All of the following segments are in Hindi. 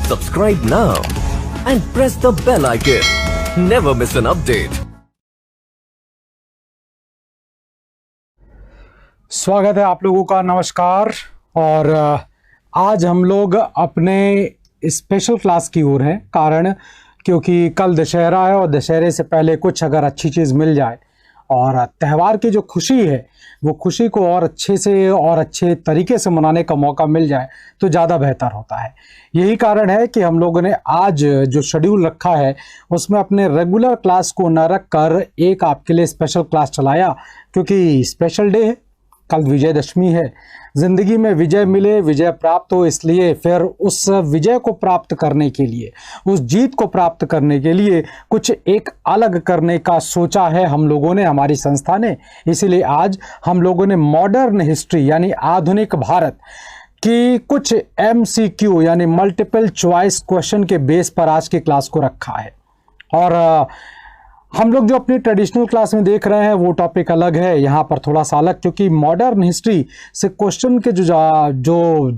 Subscribe now and press the bell icon. Never miss an update. स्वागत है आप लोगों का, नमस्कार। और आज हम लोग अपने स्पेशल क्लास की ओर हैं, कारण क्योंकि कल दशहरा है और दशहरे से पहले कुछ अगर अच्छी चीज़ मिल जाए और त्यौहार की जो खुशी है वो खुशी को और अच्छे से और अच्छे तरीके से मनाने का मौका मिल जाए तो ज़्यादा बेहतर होता है। यही कारण है कि हम लोगों ने आज जो शेड्यूल रखा है उसमें अपने रेगुलर क्लास को न रख कर एक आपके लिए स्पेशल क्लास चलाया, क्योंकि स्पेशल डे है, कल विजयदशमी है। ज़िंदगी में विजय मिले, विजय प्राप्त हो, इसलिए फिर उस विजय को प्राप्त करने के लिए, उस जीत को प्राप्त करने के लिए कुछ एक अलग करने का सोचा है हम लोगों ने, हमारी संस्था ने। इसीलिए आज हम लोगों ने मॉडर्न हिस्ट्री यानी आधुनिक भारत की कुछ MCQ यानी मल्टीपल चॉइस क्वेश्चन के बेस पर आज की क्लास को रखा है। और हम लोग जो अपनी ट्रेडिशनल क्लास में देख रहे हैं वो टॉपिक अलग है, यहाँ पर थोड़ा सा अलग, क्योंकि मॉडर्न हिस्ट्री से क्वेश्चन के जो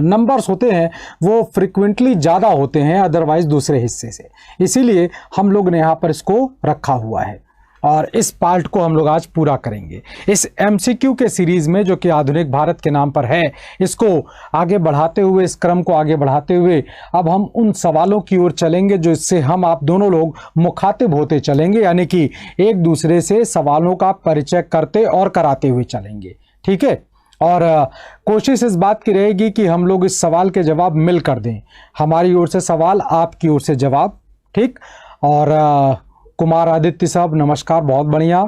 नंबर्स होते हैं वो फ्रिक्वेंटली ज़्यादा होते हैं अदरवाइज दूसरे हिस्से से। इसीलिए हम लोग ने यहाँ पर इसको रखा हुआ है और इस पार्ट को हम लोग आज पूरा करेंगे। इस MCQ के सीरीज़ में जो कि आधुनिक भारत के नाम पर है, इसको आगे बढ़ाते हुए, इस क्रम को आगे बढ़ाते हुए अब हम उन सवालों की ओर चलेंगे जो इससे हम आप दोनों लोग मुखातिब होते चलेंगे, यानी कि एक दूसरे से सवालों का परिचय करते और कराते हुए चलेंगे। ठीक है। और कोशिश इस बात की रहेगी कि हम लोग इस सवाल के जवाब मिल कर दें, हमारी ओर से सवाल, आपकी ओर से जवाब। ठीक। और कुमार आदित्य साहब नमस्कार, बहुत बढ़िया।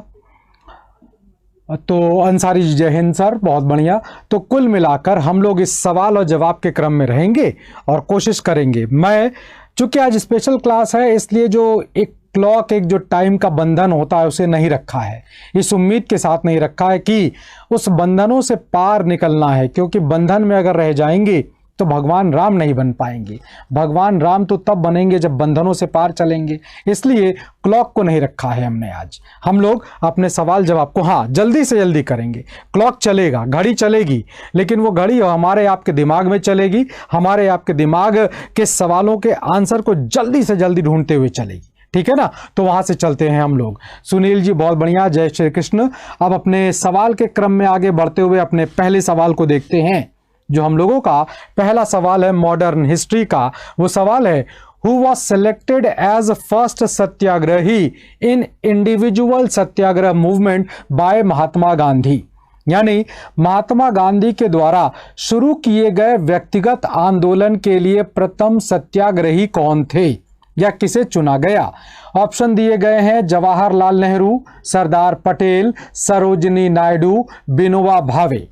तो अंसारी जी जय हिंद सर, बहुत बढ़िया। तो कुल मिलाकर हम लोग इस सवाल और जवाब के क्रम में रहेंगे और कोशिश करेंगे। मैं चूंकि आज स्पेशल क्लास है इसलिए जो एक क्लॉक, एक जो टाइम का बंधन होता है उसे नहीं रखा है, इस उम्मीद के साथ नहीं रखा है कि उस बंधनों से पार निकलना है, क्योंकि बंधन में अगर रह जाएंगे तो भगवान राम नहीं बन पाएंगे। भगवान राम तो तब बनेंगे जब बंधनों से पार चलेंगे। इसलिए क्लॉक को नहीं रखा है हमने आज। हम लोग अपने सवाल जवाब को जल्दी से जल्दी करेंगे। क्लॉक चलेगा, घड़ी चलेगी, लेकिन वो घड़ी हमारे आपके दिमाग में चलेगी, हमारे आपके दिमाग के सवालों के आंसर को जल्दी से जल्दी ढूंढते हुए चलेगी। ठीक है ना। तो वहां से चलते हैं हम लोग। सुनील जी बहुत बढ़िया, जय श्री कृष्ण। अब अपने सवाल के क्रम में आगे बढ़ते हुए अपने पहले सवाल को देखते हैं। जो हम लोगों का पहला सवाल है मॉडर्न हिस्ट्री का, वो सवाल है who was selected as first satyagrahi in individual satyagraha movement by Mahatma Gandhi. यानी महात्मा गांधी के द्वारा शुरू किए गए व्यक्तिगत आंदोलन के लिए प्रथम सत्याग्रही कौन थे या किसे चुना गया। ऑप्शन दिए गए हैं जवाहरलाल नेहरू, सरदार पटेल, सरोजिनी नायडू, विनोबा भावे।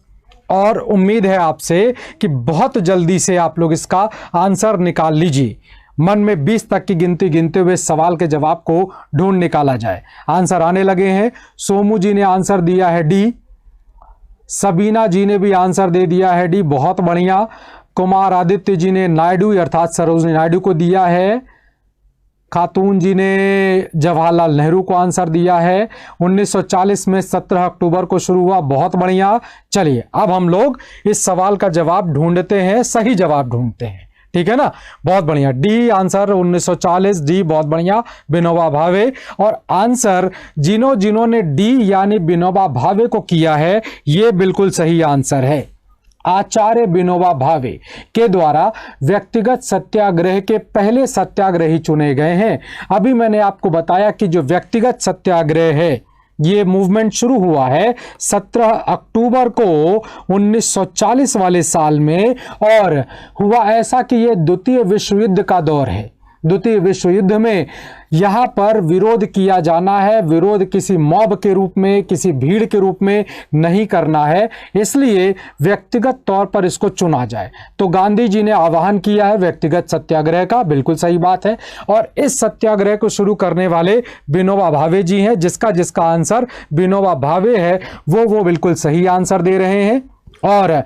और उम्मीद है आपसे कि बहुत जल्दी से आप लोग इसका आंसर निकाल लीजिए। मन में 20 तक की गिनती गिनते हुए सवाल के जवाब को ढूंढ निकाला जाए। आंसर आने लगे हैं। सोमू जी ने आंसर दिया है डी, सबीना जी ने भी आंसर दे दिया है डी, बहुत बढ़िया। कुमार आदित्य जी ने नायडू अर्थात सरोजिनी नायडू को दिया है। खातून जी ने जवाहरलाल नेहरू को आंसर दिया है। 1940 में 17 अक्टूबर को शुरू हुआ, बहुत बढ़िया। चलिए अब हम लोग इस सवाल का जवाब ढूंढते हैं, सही जवाब ढूंढते हैं। ठीक है ना, बहुत बढ़िया। डी आंसर 1940, डी बहुत बढ़िया, विनोबा भावे। और आंसर जिन्होंने ने डी यानी विनोबा भावे को किया है, ये बिल्कुल सही आंसर है। आचार्य विनोबा भावे के द्वारा व्यक्तिगत सत्याग्रह के पहले सत्याग्रही चुने गए हैं। अभी मैंने आपको बताया कि जो व्यक्तिगत सत्याग्रह है ये मूवमेंट शुरू हुआ है 17 अक्टूबर को 1940 वाले साल में, और हुआ ऐसा कि ये द्वितीय विश्व युद्ध का दौर है। द्वितीय विश्व युद्ध में यहाँ पर विरोध किया जाना है, विरोध किसी मॉब के रूप में, किसी भीड़ के रूप में नहीं करना है, इसलिए व्यक्तिगत तौर पर इसको चुना जाए। तो गांधी जी ने आह्वान किया है व्यक्तिगत सत्याग्रह का, बिल्कुल सही बात है। और इस सत्याग्रह को शुरू करने वाले विनोबा भावे जी हैं। जिसका आंसर विनोबा भावे है वो बिल्कुल सही आंसर दे रहे हैं। और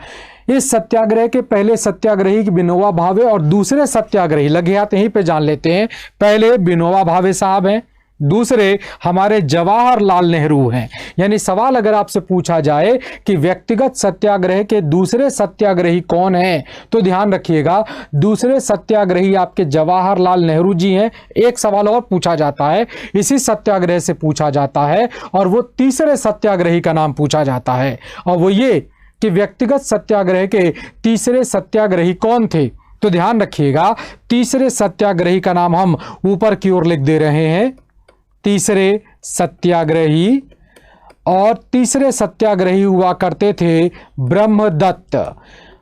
इस सत्याग्रह के पहले सत्याग्रही विनोबा भावे और दूसरे सत्याग्रही, लगे हाथ यहीं पे जान लेते हैं। पहले विनोबा भावे साहब हैं, दूसरे हमारे जवाहरलाल नेहरू हैं। यानी सवाल अगर आपसे पूछा जाए कि व्यक्तिगत सत्याग्रह के दूसरे सत्याग्रही कौन हैं, तो ध्यान रखिएगा दूसरे सत्याग्रही आपके जवाहरलाल नेहरू जी हैं। एक सवाल और पूछा जाता है, इसी सत्याग्रह से पूछा जाता है, और वो तीसरे सत्याग्रही का नाम पूछा जाता है, और वो ये कि व्यक्तिगत सत्याग्रह के तीसरे सत्याग्रही कौन थे। तो ध्यान रखिएगा तीसरे सत्याग्रही का नाम हम ऊपर की ओर लिख दे रहे हैं, तीसरे सत्याग्रही। और तीसरे सत्याग्रही हुआ करते थे ब्रह्मदत्त।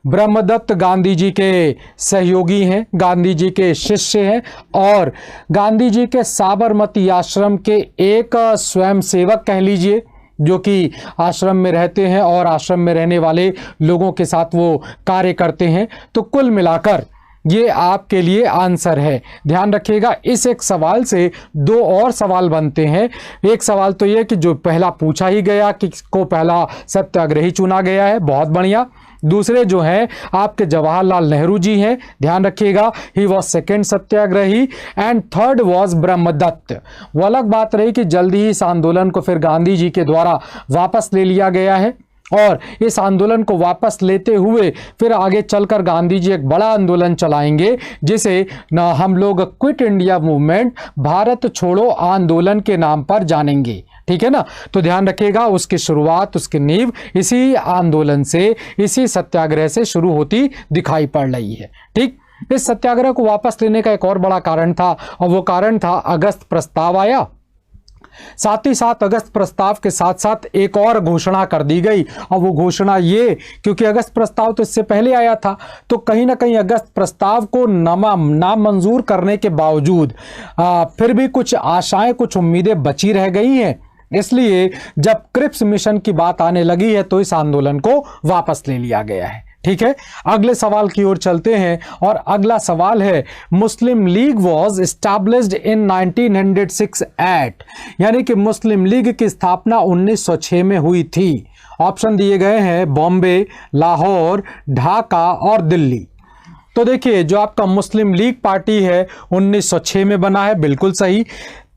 ब्रह्मदत्त गांधी जी के सहयोगी हैं, गांधी जी के शिष्य हैं, और गांधी जी के साबरमती आश्रम के एक स्वयंसेवक कह लीजिए, जो कि आश्रम में रहते हैं और आश्रम में रहने वाले लोगों के साथ वो कार्य करते हैं। तो कुल मिलाकर ये आपके लिए आंसर है। ध्यान रखिएगा इस एक सवाल से दो और सवाल बनते हैं। एक सवाल तो ये कि जो पहला पूछा ही गया कि को पहला सत्याग्रही चुना गया है, बहुत बढ़िया। दूसरे जो हैं आपके जवाहरलाल नेहरू जी हैं, ध्यान रखिएगा he was second satyagrahi, and third was Brahmadatt. वो अलग बात रही कि जल्दी ही इस आंदोलन को फिर गांधी जी के द्वारा वापस ले लिया गया है, और इस आंदोलन को वापस लेते हुए फिर आगे चलकर गांधी जी एक बड़ा आंदोलन चलाएंगे, जिसे हम लोग क्विट इंडिया मूवमेंट, भारत छोड़ो आंदोलन के नाम पर जानेंगे। ठीक है ना। तो ध्यान रखिएगा उसकी शुरुआत, उसकी नींव इसी आंदोलन से, इसी सत्याग्रह से शुरू होती दिखाई पड़ रही है। ठीक, इस सत्याग्रह को वापस लेने का एक और बड़ा कारण था, और वो कारण था अगस्त प्रस्ताव आया। साथ ही साथ अगस्त प्रस्ताव के साथ साथ एक और घोषणा कर दी गई, और वो घोषणा ये, क्योंकि अगस्त प्रस्ताव तो इससे पहले आया था, तो कहीं ना कहीं अगस्त प्रस्ताव को नामंजूर करने के बावजूद फिर भी कुछ आशाएं, कुछ उम्मीदें बची रह गई हैं। इसलिए जब क्रिप्स मिशन की बात आने लगी है तो इस आंदोलन को वापस ले लिया गया है। ठीक है, अगले सवाल की ओर चलते हैं, और अगला सवाल है Muslim League was established in 1906 at, यानी कि मुस्लिम लीग की स्थापना 1906 में हुई थी। ऑप्शन दिए गए हैं बॉम्बे, लाहौर, ढाका और दिल्ली। तो देखिए जो आपका मुस्लिम लीग पार्टी है 1906 में बना है, बिल्कुल सही।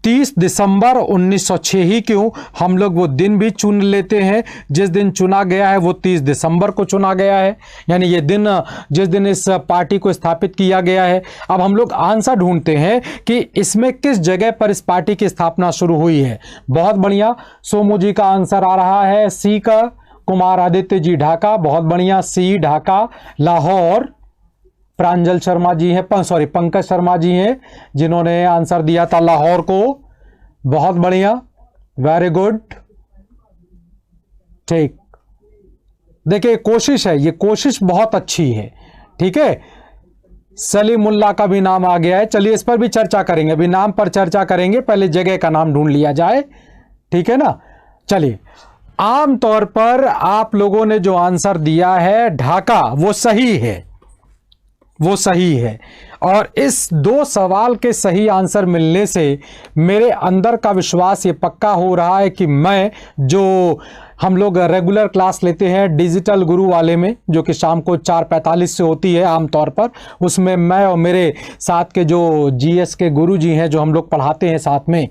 30 दिसंबर 1906 ही क्यों, हम लोग वो दिन भी चुन लेते हैं, जिस दिन चुना गया है वो 30 दिसंबर को चुना गया है, यानी ये दिन जिस दिन इस पार्टी को स्थापित किया गया है। अब हम लोग आंसर ढूंढते हैं कि इसमें किस जगह पर इस पार्टी की स्थापना शुरू हुई है। बहुत बढ़िया, सोमू जी का आंसर आ रहा है सी का, कुमार आदित्य जी ढाका, बहुत बढ़िया, सी ढाका। लाहौर प्रांजल शर्मा जी हैं, पंकज शर्मा जी हैं जिन्होंने आंसर दिया था लाहौर को, बहुत बढ़िया, वेरी गुड। ठीक, देखिए कोशिश है, ये कोशिश बहुत अच्छी है। ठीक है, सलीमुल्लाह का भी नाम आ गया है, चलिए इस पर भी चर्चा करेंगे, अभी नाम पर चर्चा करेंगे, पहले जगह का नाम ढूंढ लिया जाए। ठीक है ना। चलिए, आमतौर पर आप लोगों ने जो आंसर दिया है ढाका, वो सही है, वो सही है। और इस दो सवाल के सही आंसर मिलने से मेरे अंदर का विश्वास ये पक्का हो रहा है कि मैं जो हम लोग रेगुलर क्लास लेते हैं डिजिटल गुरु वाले में, जो कि शाम को 4:45 से होती है आमतौर पर, उसमें मैं और मेरे साथ के जो जीएस के गुरु जी हैं जो हम लोग पढ़ाते हैं साथ में,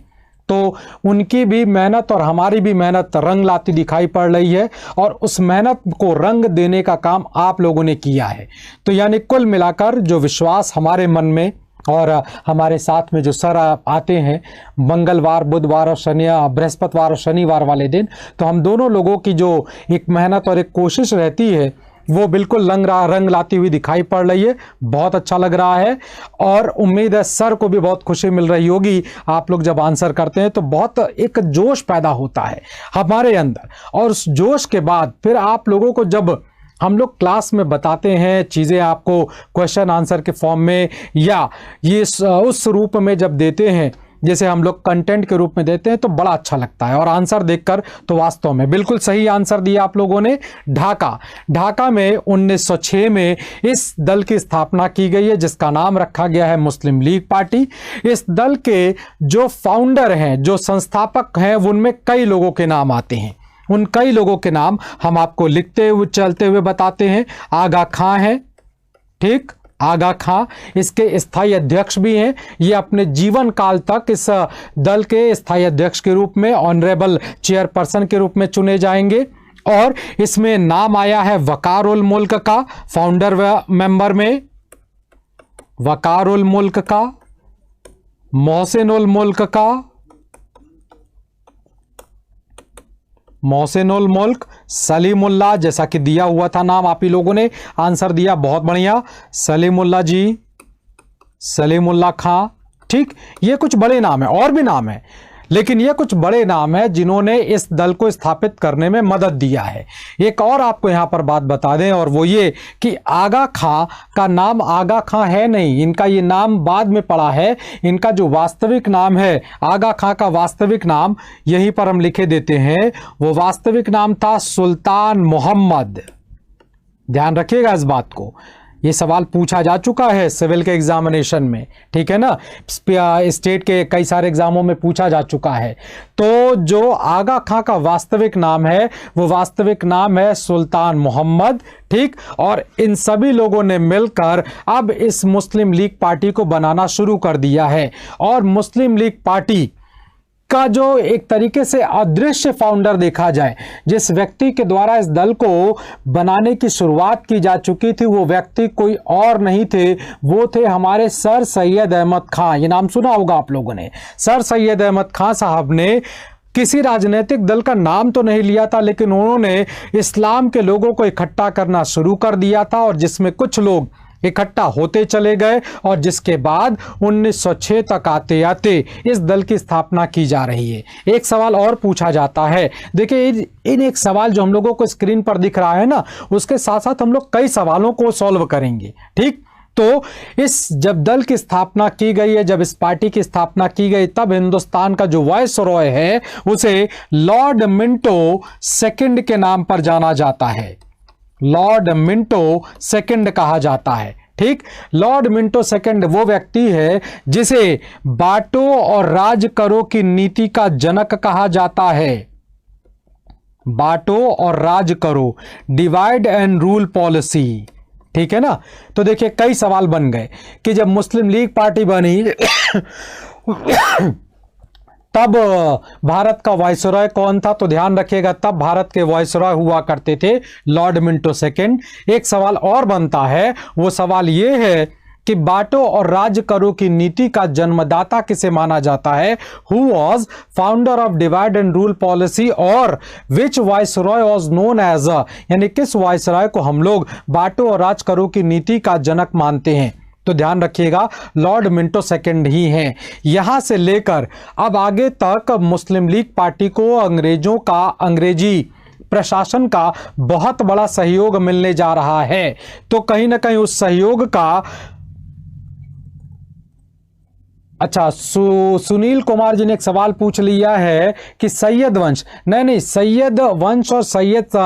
तो उनकी भी मेहनत और हमारी भी मेहनत रंग लाती दिखाई पड़ रही है, और उस मेहनत को रंग देने का काम आप लोगों ने किया है। तो यानी कुल मिलाकर जो विश्वास हमारे मन में, और हमारे साथ में जो सर आते हैं मंगलवार, बुधवार और बृहस्पतिवार और शनिवार वाले दिन, तो हम दोनों लोगों की जो एक मेहनत और एक कोशिश रहती है वो बिल्कुल रंग लाती हुई दिखाई पड़ रही है। बहुत अच्छा लग रहा है, और उम्मीद है सर को भी बहुत खुशी मिल रही होगी। आप लोग जब आंसर करते हैं तो बहुत एक जोश पैदा होता है हमारे अंदर, और उस जोश के बाद फिर आप लोगों को जब हम लोग क्लास में बताते हैं चीज़ें आपको क्वेश्चन आंसर के फॉर्म में, या ये उस रूप में जब देते हैं जैसे हम लोग कंटेंट के रूप में देते हैं, तो बड़ा अच्छा लगता है। और आंसर देखकर तो वास्तव में बिल्कुल सही आंसर दिया आप लोगों ने, ढाका। ढाका में 1906 में इस दल की स्थापना की गई है, जिसका नाम रखा गया है मुस्लिम लीग पार्टी। इस दल के जो फाउंडर हैं, जो संस्थापक हैं, उनमें कई लोगों के नाम आते हैं। उन कई लोगों के नाम हम आपको लिखते हुए चलते हुए बताते हैं। आगा खां हैं, ठीक, आगा खां इसके स्थायी अध्यक्ष भी हैं। ये अपने जीवन काल तक इस दल के स्थायी अध्यक्ष के रूप में, ऑनरेबल चेयरपर्सन के रूप में चुने जाएंगे। और इसमें नाम आया है वकार उल मुल्क का, फाउंडर मेंबर में वकार उल मुल्क का, मोहसिन उल मुल्क का, मोहसिन उल मुल्क, सलीमुल्लाह, जैसा कि दिया हुआ था नाम, आप ही लोगों ने आंसर दिया, बहुत बढ़िया, सलीमुल्लाह जी, सलीमुल्लाह खां। ठीक, ये कुछ बड़े नाम है, और भी नाम है, लेकिन ये कुछ बड़े नाम है जिन्होंने इस दल को स्थापित करने में मदद दिया है। एक और आपको यहां पर बात बता दें, और वो ये कि आगा खां का नाम आगा खां है नहीं, इनका ये नाम बाद में पड़ा है। इनका जो वास्तविक नाम है, आगा खां का वास्तविक नाम यहीं पर हम लिखे देते हैं, वो वास्तविक नाम था सुल्तान मोहम्मद। ध्यान रखिएगा इस बात को, ये सवाल पूछा जा चुका है सिविल के एग्जामिनेशन में, ठीक है ना, स्टेट के कई सारे एग्जामों में पूछा जा चुका है। तो जो आगा खां का वास्तविक नाम है, वो वास्तविक नाम है सुल्तान मोहम्मद। ठीक, और इन सभी लोगों ने मिलकर अब इस मुस्लिम लीग पार्टी को बनाना शुरू कर दिया है। और मुस्लिम लीग पार्टी का जो एक तरीके से अदृश्य फाउंडर देखा जाए, जिस व्यक्ति के द्वारा इस दल को बनाने की शुरुआत की जा चुकी थी, वो व्यक्ति कोई और नहीं थे, वो थे हमारे सर सैयद अहमद खां। ये नाम सुना होगा आप लोगों ने। सर सैयद अहमद खां साहब ने किसी राजनीतिक दल का नाम तो नहीं लिया था, लेकिन उन्होंने इस्लाम के लोगों को इकट्ठा करना शुरू कर दिया था, और जिसमें कुछ लोग इकट्ठा होते चले गए, और जिसके बाद 1906 तक आते आते इस दल की स्थापना की जा रही है। एक सवाल और पूछा जाता है, देखिए इन एक सवाल जो हम लोगों को स्क्रीन पर दिख रहा है ना, उसके साथ साथ हम लोग कई सवालों को सॉल्व करेंगे। ठीक, तो इस जब दल की स्थापना की गई है, जब इस पार्टी की स्थापना की गई, तब हिंदुस्तान का जो वायसरॉय है उसे लॉर्ड मिंटो सेकंड के नाम पर जाना जाता है। लॉर्ड मिंटो सेकंड कहा जाता है। ठीक, लॉर्ड मिंटो सेकंड वो व्यक्ति है जिसे बांटो और राज करो की नीति का जनक कहा जाता है। बांटो और राज करो, डिवाइड एंड रूल पॉलिसी। ठीक है ना, तो देखिए कई सवाल बन गए कि जब मुस्लिम लीग पार्टी बनी तब भारत का वायसरॉय कौन था, तो ध्यान रखिएगा तब भारत के वायसरॉय हुआ करते थे लॉर्ड मिंटो सेकंड। एक सवाल और बनता है, वो सवाल ये है कि बांटो और राज करो की नीति का जन्मदाता किसे माना जाता है, who was founder of divide and rule policy, और विच वायसरॉय वॉज नोन एज, यानी किस वायसरॉय को हम लोग बांटो और राज करो की नीति का जनक मानते हैं। तो ध्यान रखिएगा लॉर्ड मिंटो सेकंड ही हैं। यहां से लेकर अब आगे तक मुस्लिम लीग पार्टी को अंग्रेजों का, अंग्रेजी प्रशासन का बहुत बड़ा सहयोग मिलने जा रहा है। तो कहीं ना कहीं उस सहयोग का, अच्छा सुनील कुमार जी ने एक सवाल पूछ लिया है कि सैयद वंश, नहीं, सैयद वंश और सैयद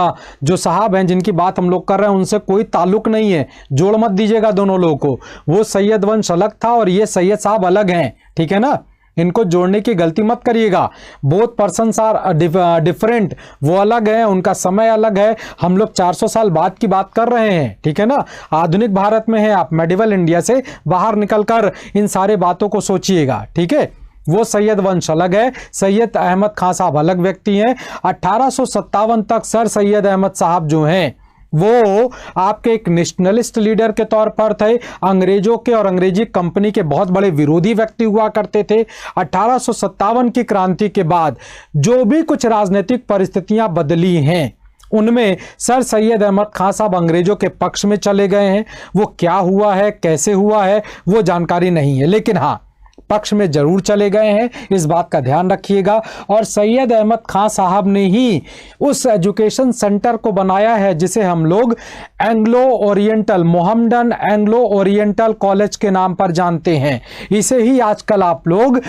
जो साहब हैं जिनकी बात हम लोग कर रहे हैं उनसे कोई ताल्लुक नहीं है, जोड़ मत दीजिएगा दोनों लोगों को। वो सैयद वंश अलग था और ये सैयद साहब अलग हैं, ठीक है ना, इनको जोड़ने की गलती मत करिएगा। बोथ पर्सन्स आर डिफरेंट, वो अलग है, उनका समय अलग है। हम लोग 400 साल बाद की बात कर रहे हैं, ठीक है ना, आधुनिक भारत में है। आप मेडिवल इंडिया से बाहर निकलकर इन सारे बातों को सोचिएगा, ठीक है। वो सैयद वंश अलग है, सैयद अहमद खां साहब अलग व्यक्ति हैं। 1857 तक सर सैयद अहमद साहब जो हैं वो आपके एक नेशनलिस्ट लीडर के तौर पर थे, अंग्रेजों के और अंग्रेजी कंपनी के बहुत बड़े विरोधी व्यक्ति हुआ करते थे। 1857 की क्रांति के बाद जो भी कुछ राजनीतिक परिस्थितियां बदली हैं उनमें सर सैयद अहमद खां साहब अंग्रेजों के पक्ष में चले गए हैं। वो क्या हुआ है, कैसे हुआ है, वो जानकारी नहीं है, लेकिन हाँ पक्ष में जरूर चले गए हैं, इस बात का ध्यान रखिएगा। और सैयद अहमद खां साहब ने ही उस एजुकेशन सेंटर को बनाया है जिसे हम लोग Anglo oriental, Mohammedan Anglo oriental college के नाम पर जानते हैं। इसे ही आजकल आप लोग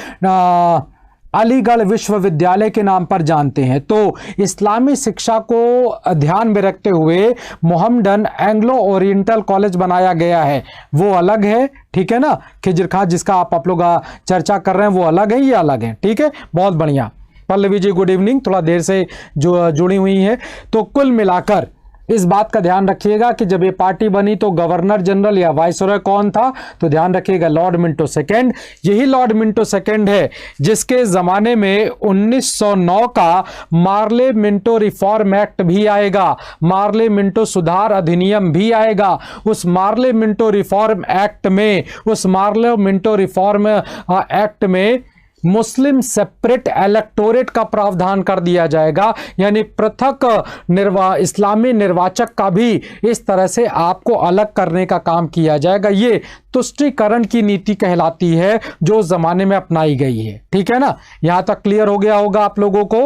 अलीगढ़ विश्वविद्यालय के नाम पर जानते हैं। तो इस्लामी शिक्षा को ध्यान में रखते हुए मोहम्मडन एंग्लो ओरिएंटल कॉलेज बनाया गया है, वो अलग है, ठीक है ना। खिजर खां जिसका आप लोग चर्चा कर रहे हैं वो अलग है, ये अलग है, ठीक है, बहुत बढ़िया। पल्लवी जी गुड इवनिंग, थोड़ा देर से जो जुड़ी हुई है। तो कुल मिलाकर इस बात का ध्यान रखिएगा कि जब ये पार्टी बनी तो गवर्नर जनरल या वाइसरॉय कौन था, तो ध्यान रखिएगा लॉर्ड मिंटो सेकेंड। यही लॉर्ड मिंटो सेकेंड है जिसके जमाने में 1909 का मार्ले मिंटो रिफॉर्म एक्ट भी आएगा, मार्ले मिंटो सुधार अधिनियम भी आएगा। उस मार्ले मिंटो रिफॉर्म एक्ट में, उस मार्ले मिंटो रिफॉर्म एक्ट में मुस्लिम सेपरेट इलेक्टोरेट का प्रावधान कर दिया जाएगा, यानी पृथक इस्लामी निर्वाचक का भी इस तरह से आपको अलग करने का काम किया जाएगा। ये तुष्टीकरण की नीति कहलाती है जो उस जमाने में अपनाई गई है। ठीक है ना, यहां तक क्लियर हो गया होगा आप लोगों को।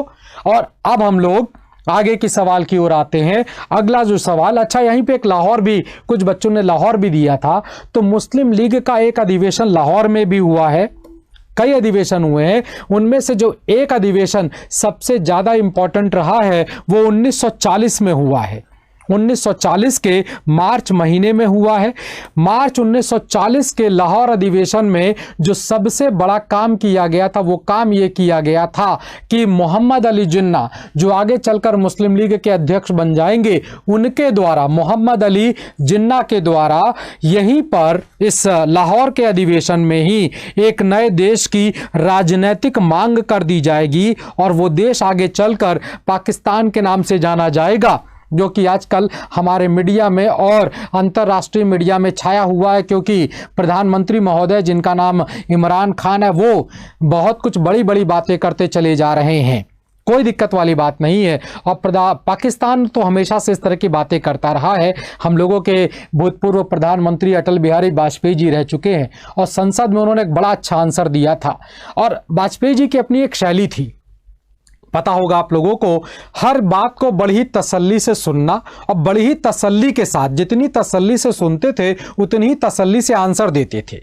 और अब हम लोग आगे की सवाल की ओर आते हैं। अगला जो सवाल, अच्छा यहीं पे एक लाहौर भी, कुछ बच्चों ने लाहौर भी दिया था, तो मुस्लिम लीग का एक अधिवेशन लाहौर में भी हुआ है, कई अधिवेशन हुए हैं, उनमें से जो एक अधिवेशन सबसे ज्यादा इंपॉर्टेंट रहा है वो 1940 में हुआ है। 1940 के मार्च महीने में हुआ है। मार्च 1940 के लाहौर अधिवेशन में जो सबसे बड़ा काम किया गया था वो काम ये किया गया था कि मोहम्मद अली जिन्ना, जो आगे चलकर मुस्लिम लीग के अध्यक्ष बन जाएंगे, उनके द्वारा, मोहम्मद अली जिन्ना के द्वारा यहीं पर इस लाहौर के अधिवेशन में ही एक नए देश की राजनीतिक मांग कर दी जाएगी और वो देश आगे चलकर पाकिस्तान के नाम से जाना जाएगा, जो कि आजकल हमारे मीडिया में और अंतर्राष्ट्रीय मीडिया में छाया हुआ है, क्योंकि प्रधानमंत्री महोदय जिनका नाम इमरान खान है वो बहुत कुछ बड़ी बड़ी बातें करते चले जा रहे हैं। कोई दिक्कत वाली बात नहीं है। और पाकिस्तान तो हमेशा से इस तरह की बातें करता रहा है। हम लोगों के भूतपूर्व प्रधानमंत्री अटल बिहारी वाजपेयी जी रह चुके हैं और संसद में उन्होंने एक बड़ा अच्छा आंसर दिया था। और वाजपेयी जी की अपनी एक शैली थी, पता होगा आप लोगों को, हर बात को बड़ी तसल्ली से सुनना और बड़ी ही तसल्ली के साथ, जितनी तसल्ली से सुनते थे उतनी ही तसल्ली से आंसर देते थे।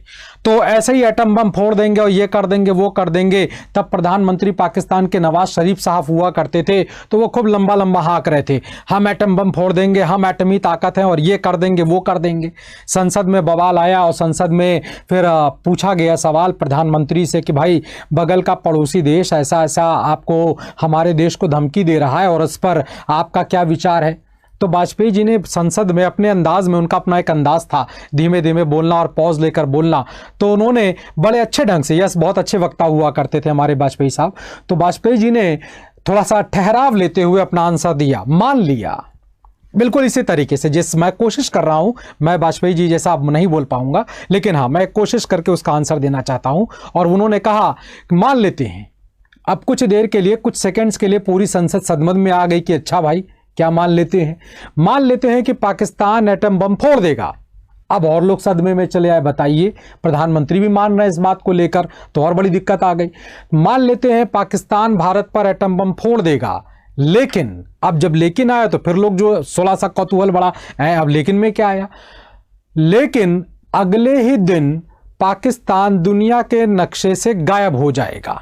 तो ऐसे ही एटम बम फोड़ देंगे और ये कर देंगे वो कर देंगे। तब प्रधानमंत्री पाकिस्तान के नवाज शरीफ साहब हुआ करते थे, तो वो खूब लंबा लंबा हाँक रहे थे, हम एटम बम फोड़ देंगे, हम एटमी ताकत हैं और ये कर देंगे वो कर देंगे। संसद में बवाल आया और संसद में फिर पूछा गया सवाल प्रधानमंत्री से कि भाई बगल का पड़ोसी देश ऐसा ऐसा आपको, हमारे देश को धमकी दे रहा है और इस पर आपका क्या विचार है। तो वाजपेयी जी ने संसद में अपने अंदाज में, उनका अपना एक अंदाज था धीमे धीमे बोलना और पॉज लेकर बोलना, तो उन्होंने बड़े अच्छे ढंग से, यस बहुत अच्छे वक्ता हुआ करते थे हमारे वाजपेयी साहब, तो वाजपेयी जी ने थोड़ा सा ठहराव लेते हुए अपना आंसर दिया, मान लिया बिल्कुल इसी तरीके से। जिस मैं कोशिश कर रहा हूं, मैं वाजपेयी जी जैसा अब नहीं बोल पाऊंगा, लेकिन हाँ मैं कोशिश करके उसका आंसर देना चाहता हूं। और उन्होंने कहा मान लेते हैं, अब कुछ देर के लिए, कुछ सेकंड्स के लिए पूरी संसद सदमत में आ गई कि अच्छा भाई क्या मान लेते हैं, मान लेते हैं कि पाकिस्तान एटम बम फोड़ देगा। अब और लोग सदमे में चले आए, बताइए प्रधानमंत्री भी मान रहे हैं इस बात को लेकर, तो और बड़ी दिक्कत आ गई। मान लेते हैं पाकिस्तान भारत पर एटम बम फोड़ देगा, लेकिन अब जब लेकिन आया तो फिर लोग जो 16 सा कौतूहल बड़ा है, अब लेकिन में क्या आया, लेकिन अगले ही दिन पाकिस्तान दुनिया के नक्शे से गायब हो जाएगा।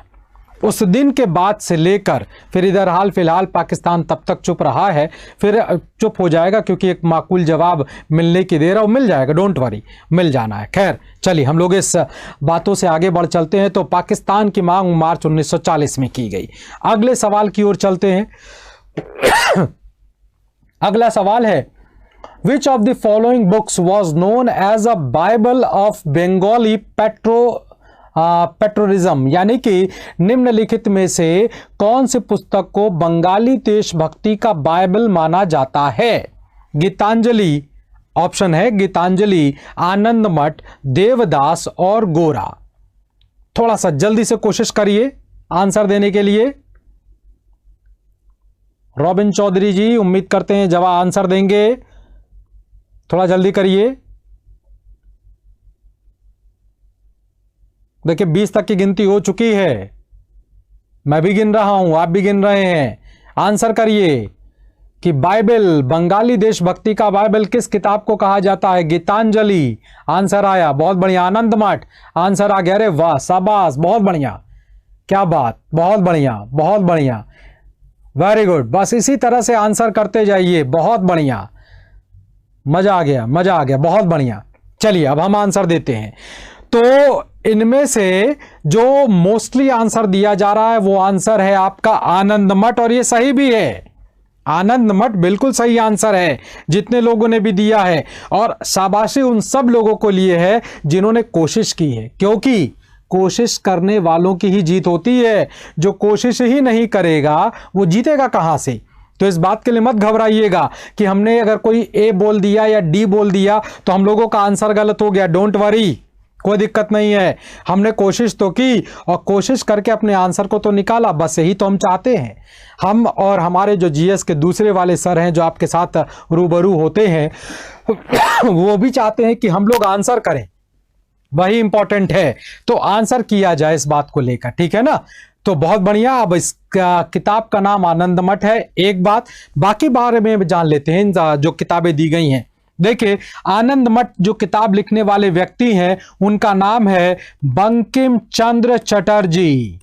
उस दिन के बाद से लेकर फिर इधर हाल फिलहाल पाकिस्तान तब तक चुप रहा है, फिर चुप हो जाएगा क्योंकि एक माकूल जवाब मिलने की देर है, वो मिल जाएगा, डोंट वरी, मिल जाना है। खैर चलिए हम लोग इस बातों से आगे बढ़ चलते हैं। तो पाकिस्तान की मांग मार्च 1940 में की गई। अगले सवाल की ओर चलते हैं। अगला सवाल है, Which of the following books was known as a Bible of Bengali पेट्रोरिज्म, यानी कि निम्नलिखित में से कौन सी पुस्तक को बंगाली देशभक्ति का बाइबल माना जाता है? गीतांजलि, ऑप्शन है गीतांजलि, आनंद मठ, देवदास और गोरा। थोड़ा सा जल्दी से कोशिश करिए आंसर देने के लिए। रॉबिन चौधरी जी उम्मीद करते हैं जवाब आंसर देंगे, थोड़ा जल्दी करिए। देखिए 20 तक की गिनती हो चुकी है, मैं भी गिन रहा हूं, आप भी गिन रहे हैं। आंसर करिए कि बाइबल, बंगाली देशभक्ति का बाइबल किस किताब को कहा जाता है? गीतांजलि, आंसर आया, बहुत बढ़िया। आनंद मठ, आंसर आ गया, अरे वाह शाबाश, बहुत बढ़िया, क्या बात, बहुत बढ़िया बहुत बढ़िया, वेरी गुड। बस इसी तरह से आंसर करते जाइए, बहुत बढ़िया, मजा आ गया, मजा आ गया, बहुत बढ़िया। चलिए अब हम आंसर देते हैं। तो इनमें से जो मोस्टली आंसर दिया जा रहा है वो आंसर है आपका आनंद मठ, और ये सही भी है, आनंद मठ बिल्कुल सही आंसर है, जितने लोगों ने भी दिया है। और शाबाशी उन सब लोगों को लिए है जिन्होंने कोशिश की है, क्योंकि कोशिश करने वालों की ही जीत होती है। जो कोशिश ही नहीं करेगा वो जीतेगा कहां से। तो इस बात के लिए मत घबराइएगा कि हमने अगर कोई ए बोल दिया या डी बोल दिया तो हम लोगों का आंसर गलत हो गया। डोंट वरी, कोई दिक्कत नहीं है। हमने कोशिश तो की और कोशिश करके अपने आंसर को तो निकाला, बस यही तो हम चाहते हैं। हम और हमारे जो जीएस के दूसरे वाले सर हैं जो आपके साथ रूबरू होते हैं वो भी चाहते हैं कि हम लोग आंसर करें, वही इंपॉर्टेंट है। तो आंसर किया जाए इस बात को लेकर, ठीक है ना। तो बहुत बढ़िया। अब इस किताब का नाम आनंद मठ है, एक बात। बाकी बारे में जान लेते हैं जो किताबें दी गई हैं। देखिए, आनंद मठ जो किताब लिखने वाले व्यक्ति हैं उनका नाम है बंकिम चंद्र चटर्जी।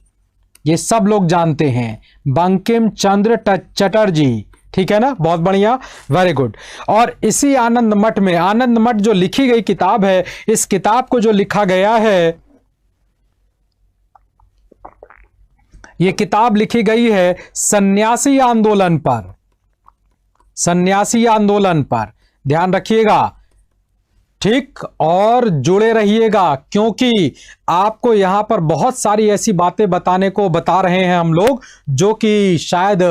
ये सब लोग जानते हैं, बंकिम चंद्र चटर्जी, ठीक है ना। बहुत बढ़िया, वेरी गुड। और इसी आनंद मठ में, आनंद मठ जो लिखी गई किताब है, इस किताब को जो लिखा गया है, यह किताब लिखी गई है सन्यासी आंदोलन पर। सन्यासी आंदोलन पर ध्यान रखिएगा, ठीक, और जुड़े रहिएगा, क्योंकि आपको यहां पर बहुत सारी ऐसी बातें बताने को बता रहे हैं हम लोग जो कि शायद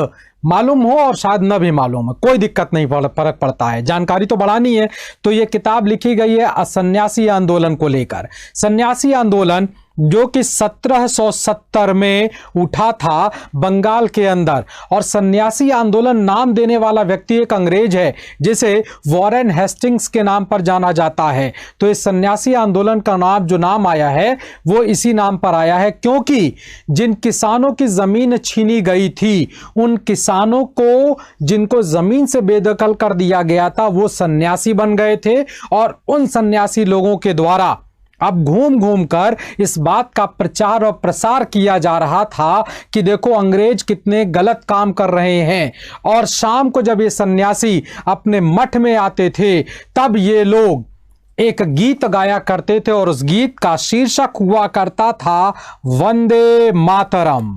मालूम हो और शायद न भी मालूम हो, कोई दिक्कत नहीं, फर्क पड़ता है, जानकारी तो बढ़ानी है। तो ये किताब लिखी गई है सन्यासी आंदोलन को लेकर। सन्यासी आंदोलन जो कि 1770 में उठा था बंगाल के अंदर। और सन्यासी आंदोलन नाम देने वाला व्यक्ति एक अंग्रेज है जिसे वॉरेन हेस्टिंग्स के नाम पर जाना जाता है। तो इस सन्यासी आंदोलन का नाम जो नाम आया है वो इसी नाम पर आया है, क्योंकि जिन किसानों की जमीन छीनी गई थी, उन किसानों को जिनको जमीन से बेदखल कर दिया गया था वो सन्यासी बन गए थे। और उन सन्यासी लोगों के द्वारा अब घूम घूम कर इस बात का प्रचार और प्रसार किया जा रहा था कि देखो अंग्रेज कितने गलत काम कर रहे हैं। और शाम को जब ये सन्यासी अपने मठ में आते थे तब ये लोग एक गीत गाया करते थे और उस गीत का शीर्षक हुआ करता था वंदे मातरम।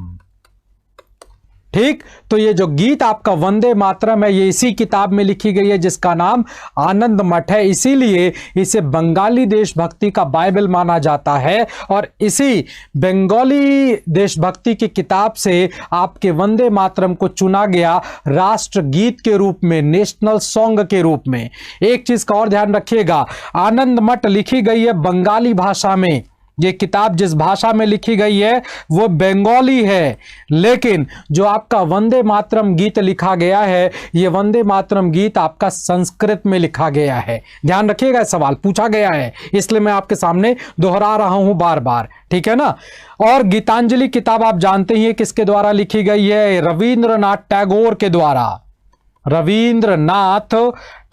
ठीक, तो ये जो गीत आपका वंदे मातरम है ये इसी किताब में लिखी गई है जिसका नाम आनंद मठ है। इसीलिए इसे बंगाली देशभक्ति का बाइबल माना जाता है। और इसी बंगाली देशभक्ति की किताब से आपके वंदे मातरम को चुना गया राष्ट्र गीत के रूप में, नेशनल सॉन्ग के रूप में। एक चीज का और ध्यान रखिएगा, आनंद मठ लिखी गई है बंगाली भाषा में। ये किताब जिस भाषा में लिखी गई है वो बंगाली है, लेकिन जो आपका वंदे मातरम गीत लिखा गया है ये वंदे मातरम गीत आपका संस्कृत में लिखा गया है। ध्यान रखिएगा, सवाल पूछा गया है इसलिए मैं आपके सामने दोहरा रहा हूं बार बार, ठीक है ना। और गीतांजलि किताब आप जानते ही किसके द्वारा लिखी गई है, रविंद्रनाथ टैगोर के द्वारा, रविंद्रनाथ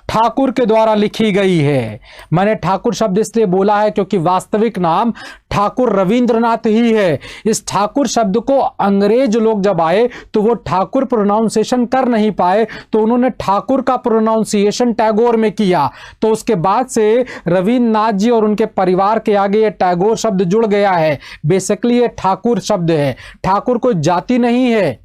ठाकुर के द्वारा लिखी गई है। मैंने ठाकुर शब्द इसलिए बोला है क्योंकि वास्तविक नाम ठाकुर रविंद्रनाथ ही है। इस ठाकुर शब्द को अंग्रेज लोग जब आए तो वो ठाकुर प्रोनाउंसिएशन कर नहीं पाए, तो उन्होंने ठाकुर का प्रोनाउंसिएशन टैगोर में किया। तो उसके बाद से रविन्द्रनाथ जी और उनके परिवार के आगे ये टैगोर शब्द जुड़ गया है। बेसिकली ये ठाकुर शब्द है। ठाकुर कोई जाति नहीं है,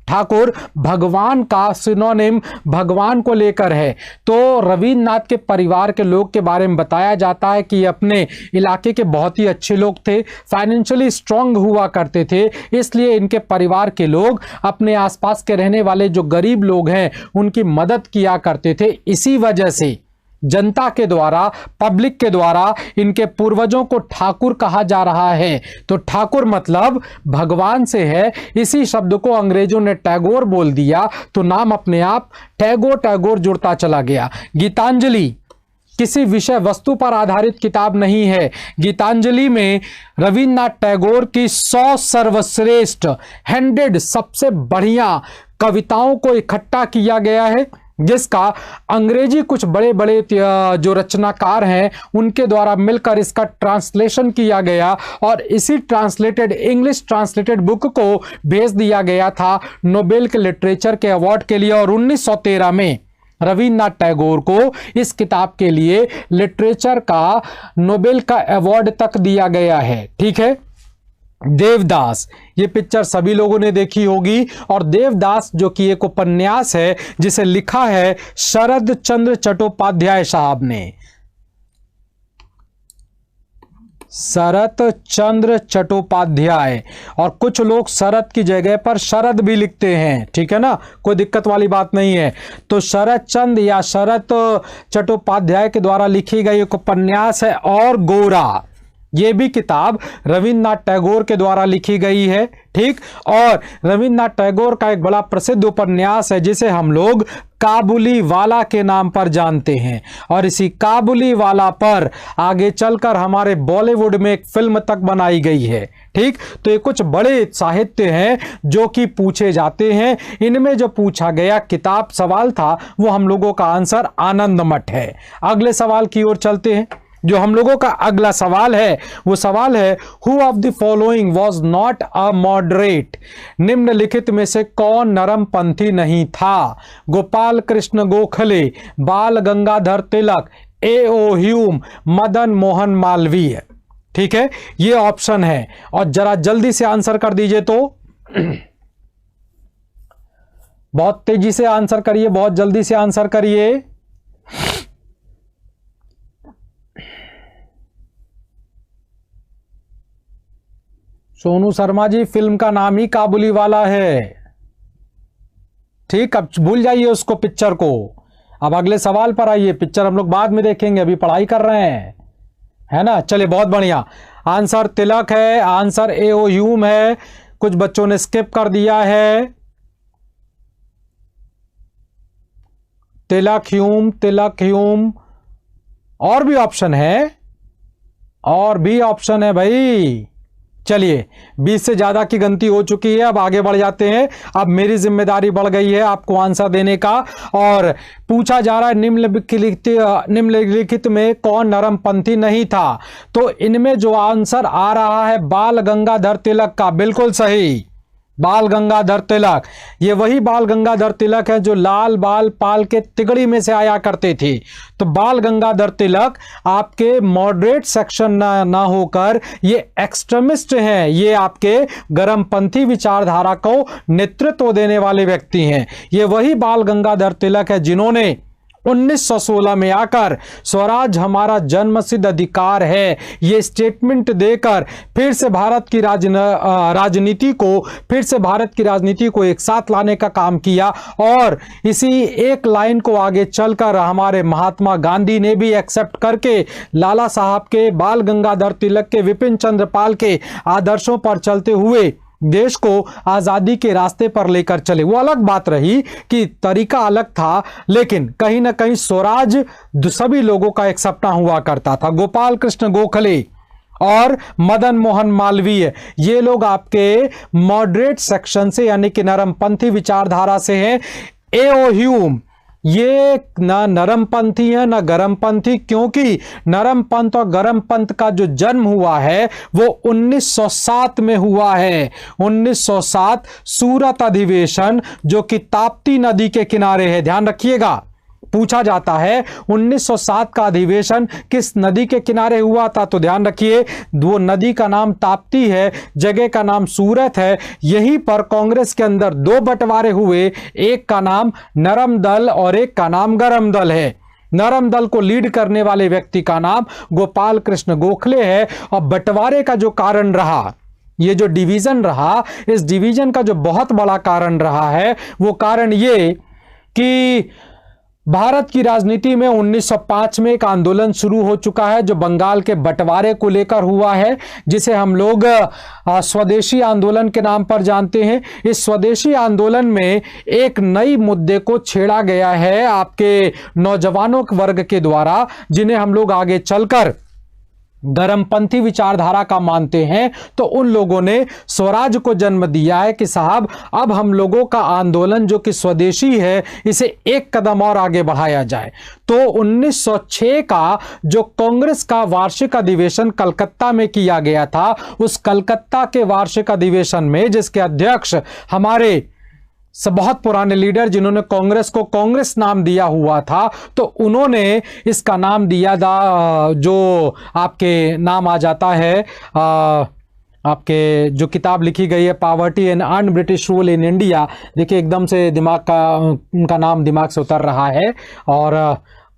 ठाकुर भगवान का सिनोनिम भगवान को लेकर है। तो रविन्द्रनाथ के परिवार के लोग के बारे में बताया जाता है कि अपने इलाके के बहुत ही अच्छे लोग थे, फाइनेंशियली स्ट्रांग हुआ करते थे, इसलिए इनके परिवार के लोग अपने आसपास के रहने वाले जो गरीब लोग हैं उनकी मदद किया करते थे। इसी वजह से जनता के द्वारा, पब्लिक के द्वारा इनके पूर्वजों को ठाकुर कहा जा रहा है। तो ठाकुर मतलब भगवान से है। इसी शब्द को अंग्रेजों ने टैगोर बोल दिया तो नाम अपने आप टैगोर टैगोर जुड़ता चला गया। गीतांजलि किसी विषय वस्तु पर आधारित किताब नहीं है। गीतांजलि में रविन्द्रनाथ टैगोर की 100 सर्वश्रेष्ठ 100 सबसे बढ़िया कविताओं को इकट्ठा किया गया है, जिसका अंग्रेजी कुछ बड़े बड़े जो रचनाकार हैं उनके द्वारा मिलकर इसका ट्रांसलेशन किया गया। और इसी ट्रांसलेटेड इंग्लिश ट्रांसलेटेड बुक को भेज दिया गया था नोबेल के लिटरेचर के अवार्ड के लिए। और 1913 में रविन्द्रनाथ टैगोर को इस किताब के लिए लिटरेचर का नोबेल का अवार्ड तक दिया गया है, ठीक है। देवदास, ये पिक्चर सभी लोगों ने देखी होगी। और देवदास जो कि एक उपन्यास है जिसे लिखा है शरद चंद्र चट्टोपाध्याय साहब ने। शरद चंद्र चट्टोपाध्याय, और कुछ लोग शरद की जगह पर शरद भी लिखते हैं, ठीक है ना, कोई दिक्कत वाली बात नहीं है। तो शरद चंद्र या शरद चट्टोपाध्याय के द्वारा लिखी गई एक उपन्यास है और गोरा। ये भी किताब रविन्द्रनाथ टैगोर के द्वारा लिखी गई है, ठीक। और रविन्द्रनाथ टैगोर का एक बड़ा प्रसिद्ध उपन्यास है जिसे हम लोग काबुली वाला के नाम पर जानते हैं। और इसी काबुली वाला पर आगे चलकर हमारे बॉलीवुड में एक फिल्म तक बनाई गई है, ठीक। तो ये कुछ बड़े साहित्य हैं जो कि पूछे जाते हैं। इनमें जो पूछा गया किताब सवाल था वो हम लोगों का आंसर आनंद मठ है। अगले सवाल की ओर चलते हैं। जो हम लोगों का अगला सवाल है वो सवाल है, who of the following was not a moderate. निम्नलिखित में से कौन नरमपंथी नहीं था? गोपाल कृष्ण गोखले, बाल गंगाधर तिलक, ए.ओ. ह्यूम, मदन मोहन मालवीय। ठीक है, ये ऑप्शन है और जरा जल्दी से आंसर कर दीजिए। तो बहुत तेजी से आंसर करिए, बहुत जल्दी से आंसर करिए। सोनू शर्मा जी, फिल्म का नाम ही काबुली वाला है, ठीक। अब भूल जाइए उसको, पिक्चर को। अब अगले सवाल पर आइए। पिक्चर हम लोग बाद में देखेंगे, अभी पढ़ाई कर रहे हैं, है ना। चलिए, बहुत बढ़िया। आंसर तिलक है, आंसर ए.ओ. ह्यूम है। कुछ बच्चों ने स्किप कर दिया है। तिलक ह्यूम, तिलक ह्यूम। और भी ऑप्शन है, और भी ऑप्शन है भाई। चलिए, 20 से ज्यादा की गिनती हो चुकी है। अब आगे बढ़ जाते हैं। अब मेरी जिम्मेदारी बढ़ गई है आपको आंसर देने का। और पूछा जा रहा है निम्नलिखित में कौन नरमपंथी नहीं था। तो इनमें जो आंसर आ रहा है बाल गंगाधर तिलक का, बिल्कुल सही, बाल गंगाधर तिलक। ये वही बाल गंगाधर तिलक है जो लाल बाल पाल के तिगड़ी में से आया करते थे। तो बाल गंगाधर तिलक आपके मॉडरेट सेक्शन ना होकर ये एक्सट्रीमिस्ट हैं, ये आपके गर्मपंथी विचारधारा को नेतृत्व देने वाले व्यक्ति हैं। ये वही बाल गंगाधर तिलक है जिन्होंने 1916 में आकर स्वराज हमारा जन्मसिद्ध अधिकार है ये स्टेटमेंट देकर फिर से भारत की राजनीति को एक साथ लाने का काम किया। और इसी एक लाइन को आगे चलकर हमारे महात्मा गांधी ने भी एक्सेप्ट करके लाला साहब के, बाल गंगाधर तिलक के, विपिन चंद्र पाल के आदर्शों पर चलते हुए देश को आजादी के रास्ते पर लेकर चले। वो अलग बात रही कि तरीका अलग था, लेकिन कहीं ना कहीं स्वराज सभी लोगों का एक सपना हुआ करता था। गोपाल कृष्ण गोखले और मदन मोहन मालवीय, ये लोग आपके मॉडरेट सेक्शन से यानी कि नरमपंथी विचारधारा से हैं। ए.ओ. ह्यूम ये ना नरमपंथी है ना गरमपंथी, क्योंकि नरमपंथ और गरमपंथ का जो जन्म हुआ है वो 1907 में हुआ है। 1907 सूरत अधिवेशन जो कि ताप्ती नदी के किनारे है, ध्यान रखिएगा। पूछा जाता है 1907 का अधिवेशन किस नदी के किनारे हुआ था, तो ध्यान रखिए वो नदी का नाम ताप्ती है, जगह का नाम सूरत है। यहीं पर कांग्रेस के अंदर दो बंटवारे हुए, एक का नाम नरम दल और एक का नाम गरम दल है। नरम दल को लीड करने वाले व्यक्ति का नाम गोपाल कृष्ण गोखले है। और बंटवारे का जो कारण रहा, ये जो डिवीजन रहा, इस डिवीजन का जो बहुत बड़ा कारण रहा है वो कारण ये कि भारत की राजनीति में 1905 में एक आंदोलन शुरू हो चुका है जो बंगाल के बंटवारे को लेकर हुआ है, जिसे हम लोग स्वदेशी आंदोलन के नाम पर जानते हैं। इस स्वदेशी आंदोलन में एक नई मुद्दे को छेड़ा गया है आपके नौजवानों वर्ग के द्वारा, जिन्हें हम लोग आगे चलकर गरमपंथी विचारधारा का मानते हैं। तो उन लोगों ने स्वराज को जन्म दिया है कि साहब अब हम लोगों का आंदोलन जो कि स्वदेशी है इसे एक कदम और आगे बढ़ाया जाए। तो 1906 का जो कांग्रेस का वार्षिक अधिवेशन कलकत्ता में किया गया था, उस कलकत्ता के वार्षिक अधिवेशन में जिसके अध्यक्ष हमारे बहुत पुराने लीडर जिन्होंने कांग्रेस को कांग्रेस नाम दिया हुआ था, तो उन्होंने इसका नाम दिया था जो आपके नाम आ जाता है आपके जो किताब लिखी गई है poverty and un British rule in India, देखिए एकदम से उनका नाम दिमाग से उतर रहा है। और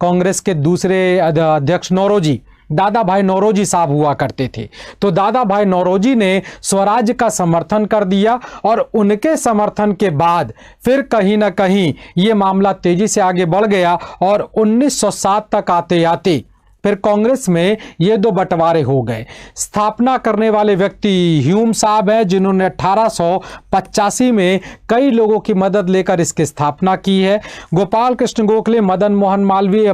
कांग्रेस के दूसरे अध्यक्ष नौरोजी, दादा भाई नौरोजी साहब हुआ करते थे। तो दादा भाई नौरोजी ने स्वराज का समर्थन कर दिया और उनके समर्थन के बाद फिर कहीं ना कहीं ये मामला तेजी से आगे बढ़ गया और 1907 तक आते आते फिर कांग्रेस में ये दो बंटवारे हो गए। स्थापना करने वाले व्यक्ति ह्यूम साहब हैं, जिन्होंने 1885 में कई लोगों की मदद लेकर इसकी स्थापना की है। गोपाल कृष्ण गोखले, मदन मोहन मालवीय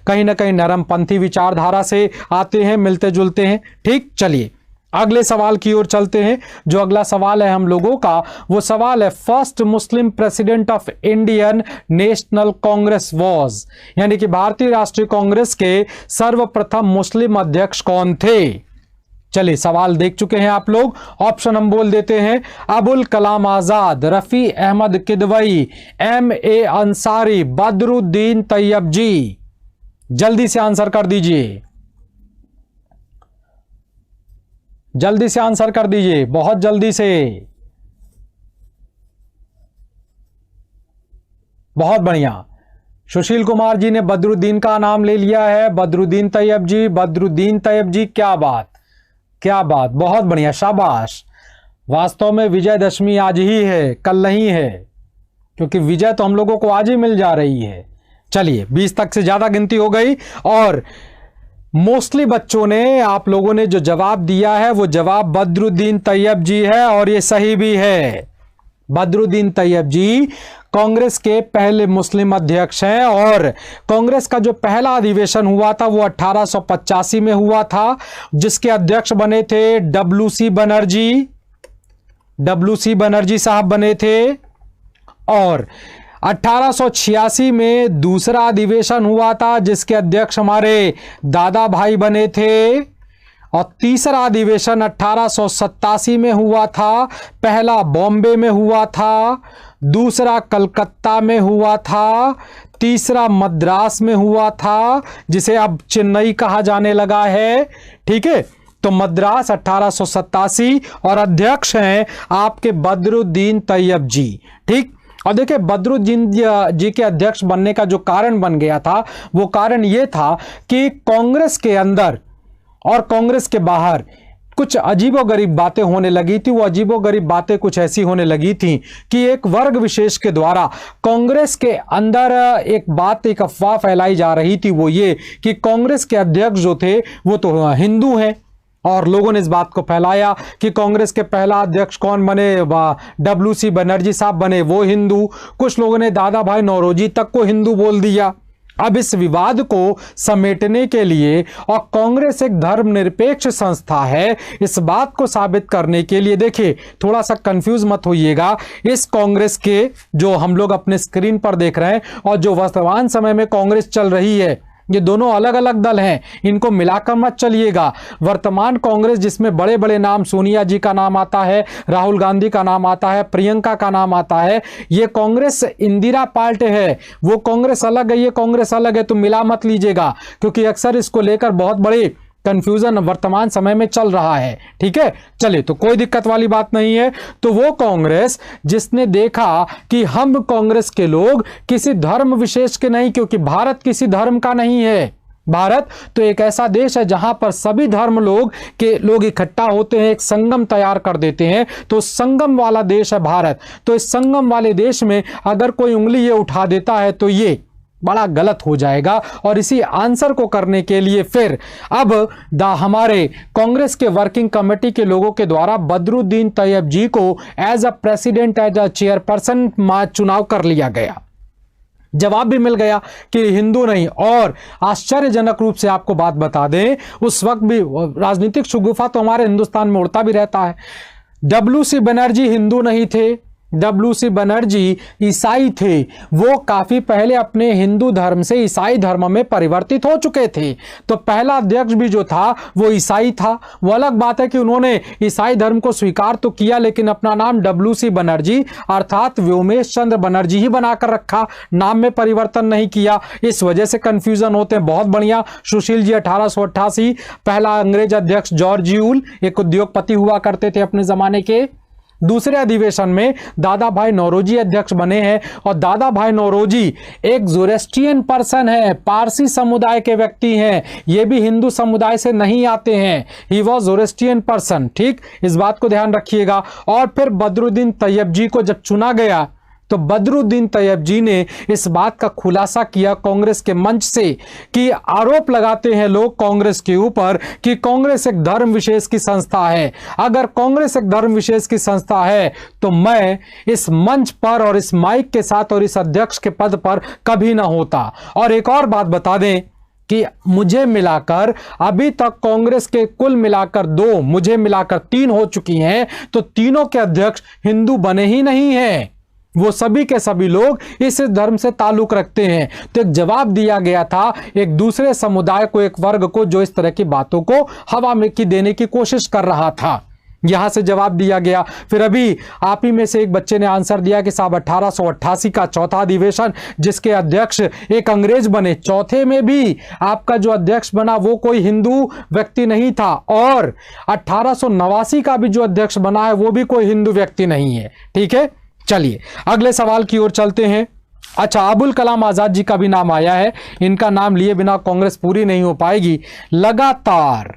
कहीं ना कहीं नरमपंथी विचारधारा से आते हैं, मिलते जुलते हैं। ठीक, चलिए अगले सवाल की ओर चलते हैं। जो अगला सवाल है हम लोगों का, वो सवाल है first Muslim president of Indian national Congress was, यानी कि भारतीय राष्ट्रीय कांग्रेस के सर्वप्रथम मुस्लिम अध्यक्ष कौन थे। चलिए सवाल देख चुके हैं आप लोग, ऑप्शन हम बोल देते हैं। अबुल कलाम आजाद, रफी अहमद किदवई, M.A. अंसारी, बदरुद्दीन तैयब जी। जल्दी से आंसर कर दीजिए, जल्दी से आंसर कर दीजिए, बहुत जल्दी से। बहुत बढ़िया, सुशील कुमार जी ने बदरुद्दीन का नाम ले लिया है। बदरुद्दीन तैयब जी, बदरुद्दीन तैयब जी, क्या बात, क्या बात, बहुत बढ़िया, शाबाश। वास्तव में विजयदशमी आज ही है, कल नहीं है, क्योंकि विजय तो हम लोगों को आज ही मिल जा रही है। चलिए 20 तक से ज्यादा गिनती हो गई और मोस्टली बच्चों ने, आप लोगों ने जो जवाब दिया है वो जवाब बदरुद्दीन तैयब जी है और ये सही भी है। बदरुद्दीन तैयब जी कांग्रेस के पहले मुस्लिम अध्यक्ष हैं और कांग्रेस का जो पहला अधिवेशन हुआ था वो 1885 में हुआ था, जिसके अध्यक्ष बने थे WC बनर्जी, WC बनर्जी साहब बने थे। और 1886 में दूसरा अधिवेशन हुआ था, जिसके अध्यक्ष हमारे दादा भाई बने थे। और तीसरा अधिवेशन 1887 में हुआ था। पहला बॉम्बे में हुआ था, दूसरा कलकत्ता में हुआ था, तीसरा मद्रास में हुआ था, जिसे अब चेन्नई कहा जाने लगा है। ठीक है, तो मद्रास 1887 और अध्यक्ष हैं आपके बदरुद्दीन तैयब जी। ठीक, और देखिए बदरुद्दीन जी के अध्यक्ष बनने का जो कारण बन गया था, वो कारण ये था कि कांग्रेस के अंदर और कांग्रेस के बाहर कुछ अजीबोगरीब बातें होने लगी थी। वो अजीबोगरीब बातें कुछ ऐसी होने लगी थी कि एक वर्ग विशेष के द्वारा कांग्रेस के अंदर एक बात, एक अफवाह फैलाई जा रही थी, वो ये कि कांग्रेस के अध्यक्ष जो थे वो तो हिंदू हैं। और लोगों ने इस बात को फैलाया कि कांग्रेस के पहला अध्यक्ष कौन बने, WC बनर्जी साहब बने, वो हिंदू। कुछ लोगों ने दादा भाई नौरोजी तक को हिंदू बोल दिया। अब इस विवाद को समेटने के लिए, और कांग्रेस एक धर्मनिरपेक्ष संस्था है, इस बात को साबित करने के लिए, देखिए थोड़ा सा कंफ्यूज मत होइएगा, इस कांग्रेस के जो हम लोग अपने स्क्रीन पर देख रहे हैं और जो वर्तमान समय में कांग्रेस चल रही है, ये दोनों अलग अलग दल हैं, इनको मिलाकर मत चलिएगा। वर्तमान कांग्रेस जिसमें बड़े बड़े नाम, सोनिया जी का नाम आता है, राहुल गांधी का नाम आता है, प्रियंका का नाम आता है, ये कांग्रेस इंदिरा पार्टी है। वो कांग्रेस अलग है, ये कांग्रेस अलग है, तो मिला मत लीजिएगा, क्योंकि अक्सर इसको लेकर बहुत बड़ी कंफ्यूजन वर्तमान समय में चल रहा है। ठीक है, चलिए, तो कोई दिक्कत वाली बात नहीं है। तो वो कांग्रेस जिसने देखा कि हम कांग्रेस के लोग किसी धर्म विशेष के नहीं, क्योंकि भारत किसी धर्म का नहीं है, भारत तो एक ऐसा देश है जहां पर सभी धर्म लोग इकट्ठा होते हैं, एक संगम तैयार कर देते हैं, तो संगम वाला देश है भारत। तो इस संगम वाले देश में अगर कोई उंगली ये उठा देता है तो ये बड़ा गलत हो जाएगा। और इसी आंसर को करने के लिए फिर अब हमारे कांग्रेस के वर्किंग कमेटी के लोगों के द्वारा बदरुद्दीन तैयब जी को as a president, as a chairperson चुनाव कर लिया गया। जवाब भी मिल गया कि हिंदू नहीं। और आश्चर्यजनक रूप से आपको बात बता दें, उस वक्त भी राजनीतिक शगुफा तो हमारे हिंदुस्तान में उड़ता भी रहता है। WC बनर्जी हिंदू नहीं थे, WC बनर्जी ईसाई थे, वो काफी पहले अपने हिंदू धर्म से ईसाई धर्म में परिवर्तित हो चुके थे। तो पहला अध्यक्ष भी जो था वो ईसाई था। वो अलग बात है कि उन्होंने ईसाई धर्म को स्वीकार तो किया, लेकिन अपना नाम WC बनर्जी अर्थात व्योमेश चंद्र बनर्जी ही बनाकर रखा, नाम में परिवर्तन नहीं किया। इस वजह से कंफ्यूजन होते हैं। बहुत बढ़िया। सुशील जी 1888, पहला अंग्रेज अध्यक्ष जॉर्ज यूल, एक उद्योगपति हुआ करते थे अपने जमाने के। दूसरे अधिवेशन में दादा भाई नौरोजी अध्यक्ष बने हैं, और दादा भाई नौरोजी एक ज़ोरेस्ट्रियन पर्सन है, पारसी समुदाय के व्यक्ति हैं, ये भी हिंदू समुदाय से नहीं आते हैं। ही वॉज ज़ोरेस्ट्रियन पर्सन, ठीक, इस बात को ध्यान रखिएगा। और फिर बदरुद्दीन तैयब जी को जब चुना गया तो बदरुद्दीन तैयब जी ने इस बात का खुलासा किया कांग्रेस के मंच से कि आरोप लगाते हैं लोग कांग्रेस के ऊपर कि कांग्रेस एक धर्म विशेष की संस्था है। अगर कांग्रेस एक धर्म विशेष की संस्था है तो मैं इस मंच पर और इस माइक के साथ और इस अध्यक्ष के पद पर कभी ना होता। और एक और बात बता दें कि मुझे मिलाकर अभी तक कांग्रेस के कुल मिलाकर 2, मुझे मिलाकर 3 हो चुकी हैं, तो तीनों के अध्यक्ष हिंदू बने ही नहीं हैं। वो सभी के सभी लोग इस धर्म से ताल्लुक रखते हैं। तो एक जवाब दिया गया था एक दूसरे समुदाय को, एक वर्ग को, जो इस तरह की बातों को हवा में की देने की कोशिश कर रहा था। यहां से जवाब दिया गया। फिर अभी आप ही में से एक बच्चे ने आंसर दिया कि साहब 1888 का चौथा अधिवेशन, जिसके अध्यक्ष एक अंग्रेज बने, चौथे में भी आपका जो अध्यक्ष बना वो कोई हिंदू व्यक्ति नहीं था, और 1889 का भी जो अध्यक्ष बना है वो भी कोई हिंदू व्यक्ति नहीं है। ठीक है, चलिए अगले सवाल की ओर चलते हैं। अच्छा, अबुल कलाम आजाद जी का भी नाम आया है। इनका नाम लिए बिना कांग्रेस पूरी नहीं हो पाएगी। लगातार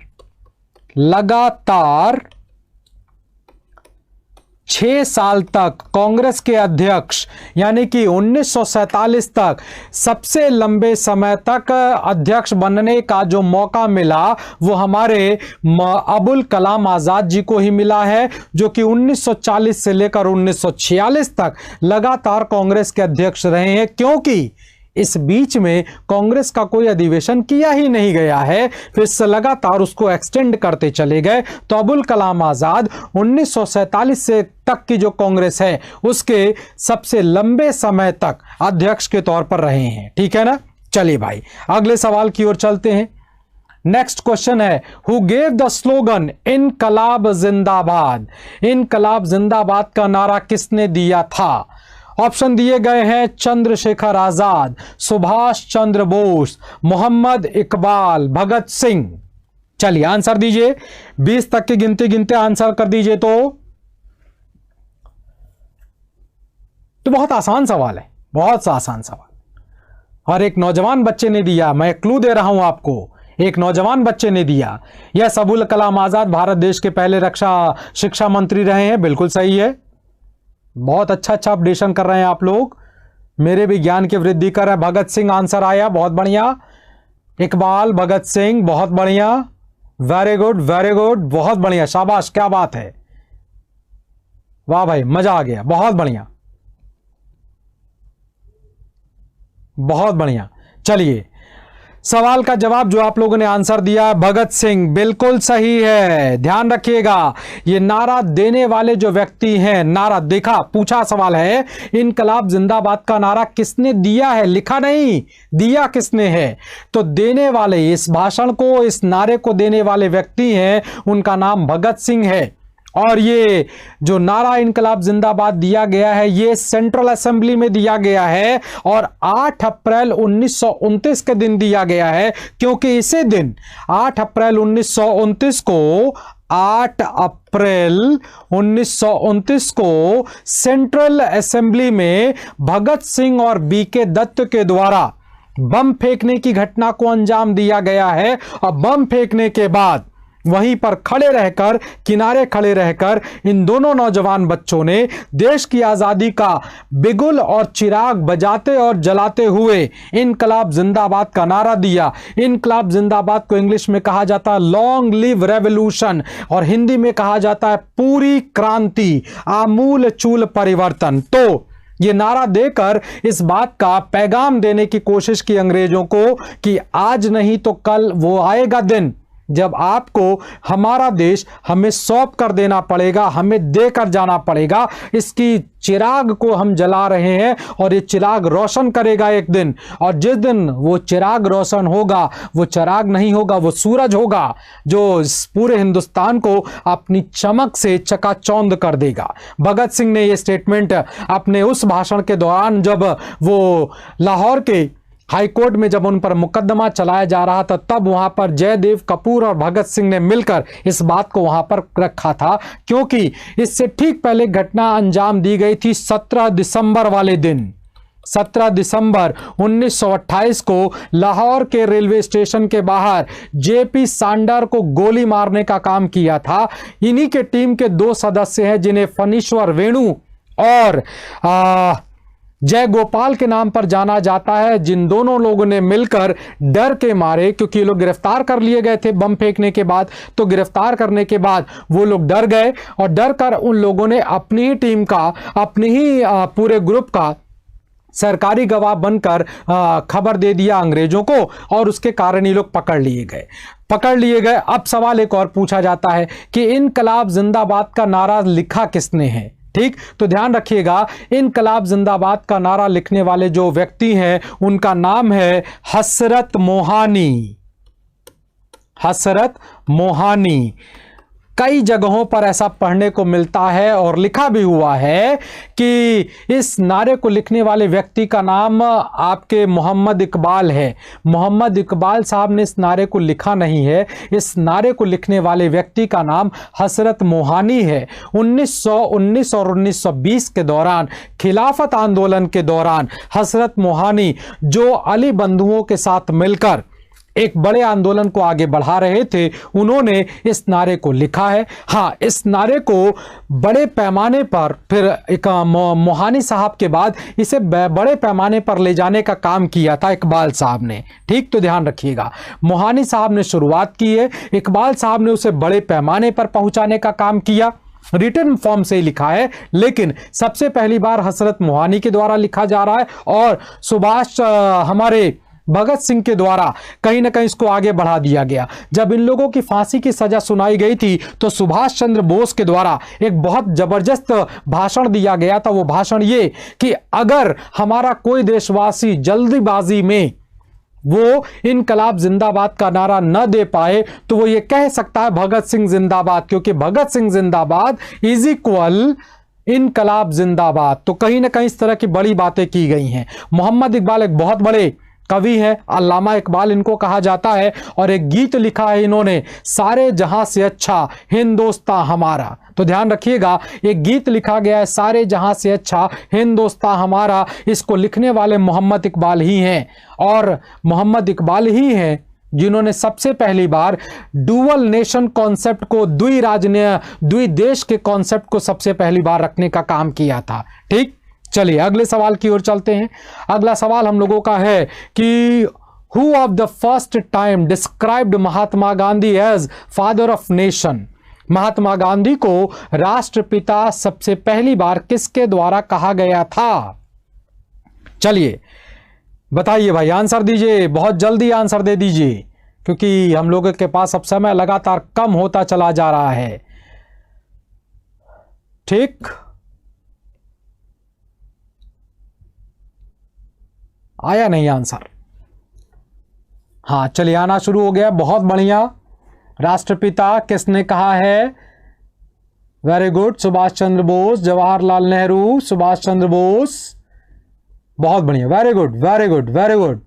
6 साल तक कांग्रेस के अध्यक्ष, यानी कि 1947 तक सबसे लंबे समय तक अध्यक्ष बनने का जो मौका मिला वो हमारे अबुल कलाम आजाद जी को ही मिला है, जो कि 1940 से लेकर 1946 तक लगातार कांग्रेस के अध्यक्ष रहे हैं। क्योंकि इस बीच में कांग्रेस का कोई अधिवेशन किया ही नहीं गया है, फिर से लगातार उसको एक्सटेंड करते चले गए। तो अबुल कलाम आजाद 1947 से तक की जो कांग्रेस है उसके सबसे लंबे समय तक अध्यक्ष के तौर पर रहे हैं। ठीक है ना। चलिए भाई अगले सवाल की ओर चलते हैं। नेक्स्ट क्वेश्चन है, हु गेव द स्लोगन इनकलाब जिंदाबाद। इनकलाब जिंदाबाद का नारा किसने दिया था? ऑप्शन दिए गए हैं चंद्रशेखर आजाद, सुभाष चंद्र बोस, मोहम्मद इकबाल, भगत सिंह। चलिए आंसर दीजिए, 20 तक की गिनते गिनते आंसर कर दीजिए। तो बहुत आसान सवाल है, बहुत सा आसान सवाल। और एक नौजवान बच्चे ने दिया, मैं क्लू दे रहा हूं आपको, एक नौजवान बच्चे ने दिया। यस, अबुल कलाम आजाद भारत देश के पहले रक्षा शिक्षा मंत्री रहे हैं। बिल्कुल सही है, बहुत अच्छा अपडेशन कर रहे हैं आप लोग, मेरे भी ज्ञान की वृद्धि कर रहे हैं। भगत सिंह आंसर आया, बहुत बढ़िया। इकबाल, भगत सिंह, बहुत बढ़िया, वेरी गुड वेरी गुड, बहुत बढ़िया, शाबाश, क्या बात है, वाह भाई, मजा आ गया, बहुत बढ़िया बहुत बढ़िया। चलिए सवाल का जवाब जो आप लोगों ने आंसर दिया, भगत सिंह, बिल्कुल सही है। ध्यान रखिएगा, ये नारा देने वाले जो व्यक्ति हैं, नारा देखा, पूछा सवाल है इनकलाब जिंदाबाद का नारा किसने दिया है, लिखा नहीं, दिया किसने है। तो देने वाले, इस भाषण को, इस नारे को देने वाले व्यक्ति हैं, उनका नाम भगत सिंह है। और ये जो नारा इनकलाब जिंदाबाद दिया गया है ये सेंट्रल असेंबली में दिया गया है, और 8 अप्रैल 1929 के दिन दिया गया है, क्योंकि इसी दिन 8 अप्रैल 1929 को 8 अप्रैल 1929 को सेंट्रल असेंबली में भगत सिंह और बीके दत्त के द्वारा बम फेंकने की घटना को अंजाम दिया गया है। और बम फेंकने के बाद वहीं पर खड़े रहकर, किनारे खड़े रहकर इन दोनों नौजवान बच्चों ने देश की आजादी का बिगुल और चिराग बजाते और जलाते हुए इनकलाब जिंदाबाद का नारा दिया। इनकलाब जिंदाबाद को इंग्लिश में कहा जाता है लॉन्ग लिव रेवोल्यूशन, और हिंदी में कहा जाता है पूरी क्रांति, आमूल चूल परिवर्तन। तो ये नारा देकर इस बात का पैगाम देने की कोशिश की अंग्रेजों को कि आज नहीं तो कल वो आएगा दिन जब आपको हमारा देश हमें सौंप कर देना पड़ेगा, हमें देकर जाना पड़ेगा। इसकी चिराग को हम जला रहे हैं और ये चिराग रोशन करेगा एक दिन, और जिस दिन वो चिराग रोशन होगा वो चिराग नहीं होगा, वो सूरज होगा जो इस पूरे हिंदुस्तान को अपनी चमक से चकाचौंध कर देगा। भगत सिंह ने ये स्टेटमेंट अपने उस भाषण के दौरान, जब वो लाहौर के हाई कोर्ट में जब उन पर मुकदमा चलाया जा रहा था, तब वहां पर जयदेव कपूर और भगत सिंह ने मिलकर इस बात को वहां पर रखा था, क्योंकि इससे ठीक पहले घटना अंजाम दी गई थी 17 दिसंबर वाले दिन। 17 दिसंबर 1928 को लाहौर के रेलवे स्टेशन के बाहर जेपी सांडर को गोली मारने का काम किया था। इन्हीं के टीम के 2 सदस्य हैं जिन्हें फणीश्वर वेणु और जय गोपाल के नाम पर जाना जाता है, जिन दोनों लोगों ने मिलकर डर के मारे, क्योंकि ये लोग गिरफ्तार कर लिए गए थे बम फेंकने के बाद, तो गिरफ्तार करने के बाद वो लोग डर गए और डर कर उन लोगों ने अपनी ही टीम का, अपनी ही पूरे ग्रुप का सरकारी गवाह बनकर खबर दे दिया अंग्रेजों को, और उसके कारण ये लोग पकड़ लिए गए। अब सवाल एक और पूछा जाता है कि इनकलाब जिंदाबाद का नारा लिखा किसने है? ठीक, तो ध्यान रखिएगा, इनकलाब जिंदाबाद का नारा लिखने वाले जो व्यक्ति हैं उनका नाम है हसरत मोहानी। हसरत मोहानी। कई जगहों पर ऐसा पढ़ने को मिलता है और लिखा भी हुआ है कि इस नारे को लिखने वाले व्यक्ति का नाम आपके मोहम्मद इकबाल है। मोहम्मद इकबाल साहब ने इस नारे को लिखा नहीं है, इस नारे को लिखने वाले व्यक्ति का नाम हसरत मोहानी है। 1919 और 1920 के दौरान खिलाफत आंदोलन के दौरान हसरत मोहानी, जो अली बंधुओं के साथ मिलकर एक बड़े आंदोलन को आगे बढ़ा रहे थे, उन्होंने इस नारे को लिखा है। हाँ, इस नारे को बड़े पैमाने पर फिर एक मोहानी साहब के बाद इसे बड़े पैमाने पर ले जाने का काम किया था इकबाल साहब ने। ठीक, तो ध्यान रखिएगा, मोहानी साहब ने शुरुआत की है, इकबाल साहब ने उसे बड़े पैमाने पर पहुंचाने का काम किया। रिटन फॉर्म से ही लिखा है, लेकिन सबसे पहली बार हसरत मोहानी के द्वारा लिखा जा रहा है और सुभाष हमारे भगत सिंह के द्वारा कहीं ना कहीं इसको आगे बढ़ा दिया गया। जब इन लोगों की फांसी की सजा सुनाई गई थी तो सुभाष चंद्र बोस के द्वारा एक बहुत जबरदस्त भाषण दिया गया था। वो भाषण ये कि अगर हमारा कोई देशवासी जल्दीबाजी में वो इनकलाब जिंदाबाद का नारा न दे पाए तो वो ये कह सकता है भगत सिंह जिंदाबाद, क्योंकि भगत सिंह जिंदाबाद इज इक्वल इनकलाब जिंदाबाद। तो कहीं ना कहीं इस तरह की बड़ी बातें की गई हैं। मोहम्मद इकबाल एक बहुत बड़े कवि है, अल्लामा इकबाल इनको कहा जाता है, और एक गीत लिखा है इन्होंने, सारे जहां से अच्छा हिंदुस्तान हमारा। तो ध्यान रखिएगा, एक गीत लिखा गया है, सारे जहां से अच्छा हिंदुस्तान हमारा। इसको लिखने वाले मोहम्मद इकबाल ही हैं, और मोहम्मद इकबाल ही हैं जिन्होंने सबसे पहली बार डुअल नेशन कॉन्सेप्ट को, द्वि देश के कॉन्सेप्ट को सबसे पहली बार रखने का काम किया था। ठीक, चलिए अगले सवाल की ओर चलते हैं। अगला सवाल हम लोगों का है कि who of the first time described Mahatma Gandhi as father of nation? Mahatma Gandhi को राष्ट्रपिता सबसे पहली बार किसके द्वारा कहा गया था? चलिए बताइए भाई, आंसर दीजिए, बहुत जल्दी आंसर दे दीजिए, क्योंकि हम लोगों के पास अब समय लगातार कम होता चला जा रहा है। ठीक, आया नहीं आंसर? हाँ, चलिए आना शुरू हो गया, बहुत बढ़िया। राष्ट्रपिता किसने कहा है? वेरी गुड, सुभाष चंद्र बोस, जवाहरलाल नेहरू, सुभाष चंद्र बोस, बहुत बढ़िया, very good very good very good,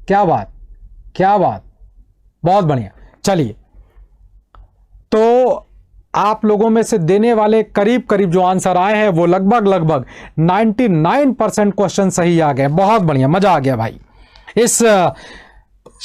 क्या बात क्या बात, बहुत बढ़िया। चलिए, तो आप लोगों में से देने वाले करीब करीब जो आंसर आए हैं वो लगभग 99% क्वेश्चन सही आ गए। बहुत बढ़िया, मजा आ गया भाई। इस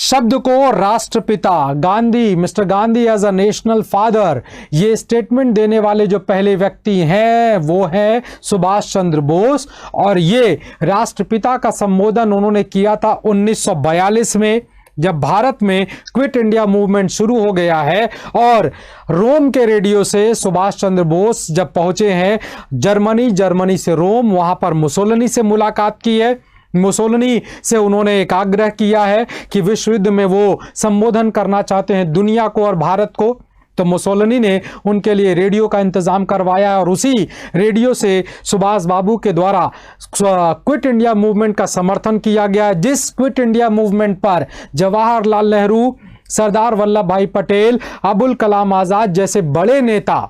शब्द को राष्ट्रपिता Gandhi, mister Gandhi as a national father, ये स्टेटमेंट देने वाले जो पहले व्यक्ति हैं वो है सुभाष चंद्र बोस, और ये राष्ट्रपिता का संबोधन उन्होंने किया था 1942 में, जब भारत में क्विट इंडिया मूवमेंट शुरू हो गया है। और रोम के रेडियो से सुभाष चंद्र बोस जब पहुंचे हैं जर्मनी से रोम, वहां पर मुसोलिनी से मुलाकात की है। मुसोलिनी से उन्होंने एक आग्रह किया है कि विश्व युद्ध में वो संबोधन करना चाहते हैं दुनिया को और भारत को। तो मुसोलिनी ने उनके लिए रेडियो का इंतजाम करवाया और उसी रेडियो से सुभाष बाबू के द्वारा क्विट इंडिया मूवमेंट का समर्थन किया गया, जिस क्विट इंडिया मूवमेंट पर जवाहरलाल नेहरू, सरदार वल्लभ भाई पटेल, अबुल कलाम आजाद जैसे बड़े नेता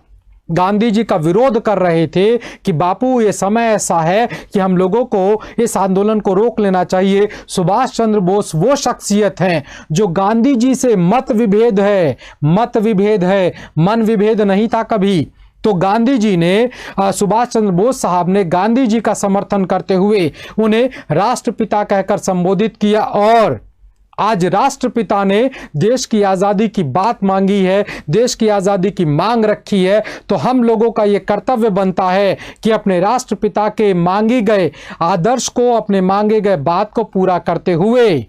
गांधी जी का विरोध कर रहे थे कि बापू ये समय ऐसा है कि हम लोगों को इस आंदोलन को रोक लेना चाहिए। सुभाष चंद्र बोस वो शख्सियत हैं जो गांधी जी से मत विभेद है, मन विभेद नहीं था कभी। तो गांधी जी ने सुभाष चंद्र बोस साहब ने गांधी जी का समर्थन करते हुए उन्हें राष्ट्रपिता कहकर संबोधित किया और आज राष्ट्रपिता ने देश की आज़ादी की बात मांगी है, देश की आज़ादी की मांग रखी है, तो हम लोगों का ये कर्तव्य बनता है कि अपने राष्ट्रपिता के मांगे गए आदर्श को, अपने मांगे गए बात को पूरा करते हुए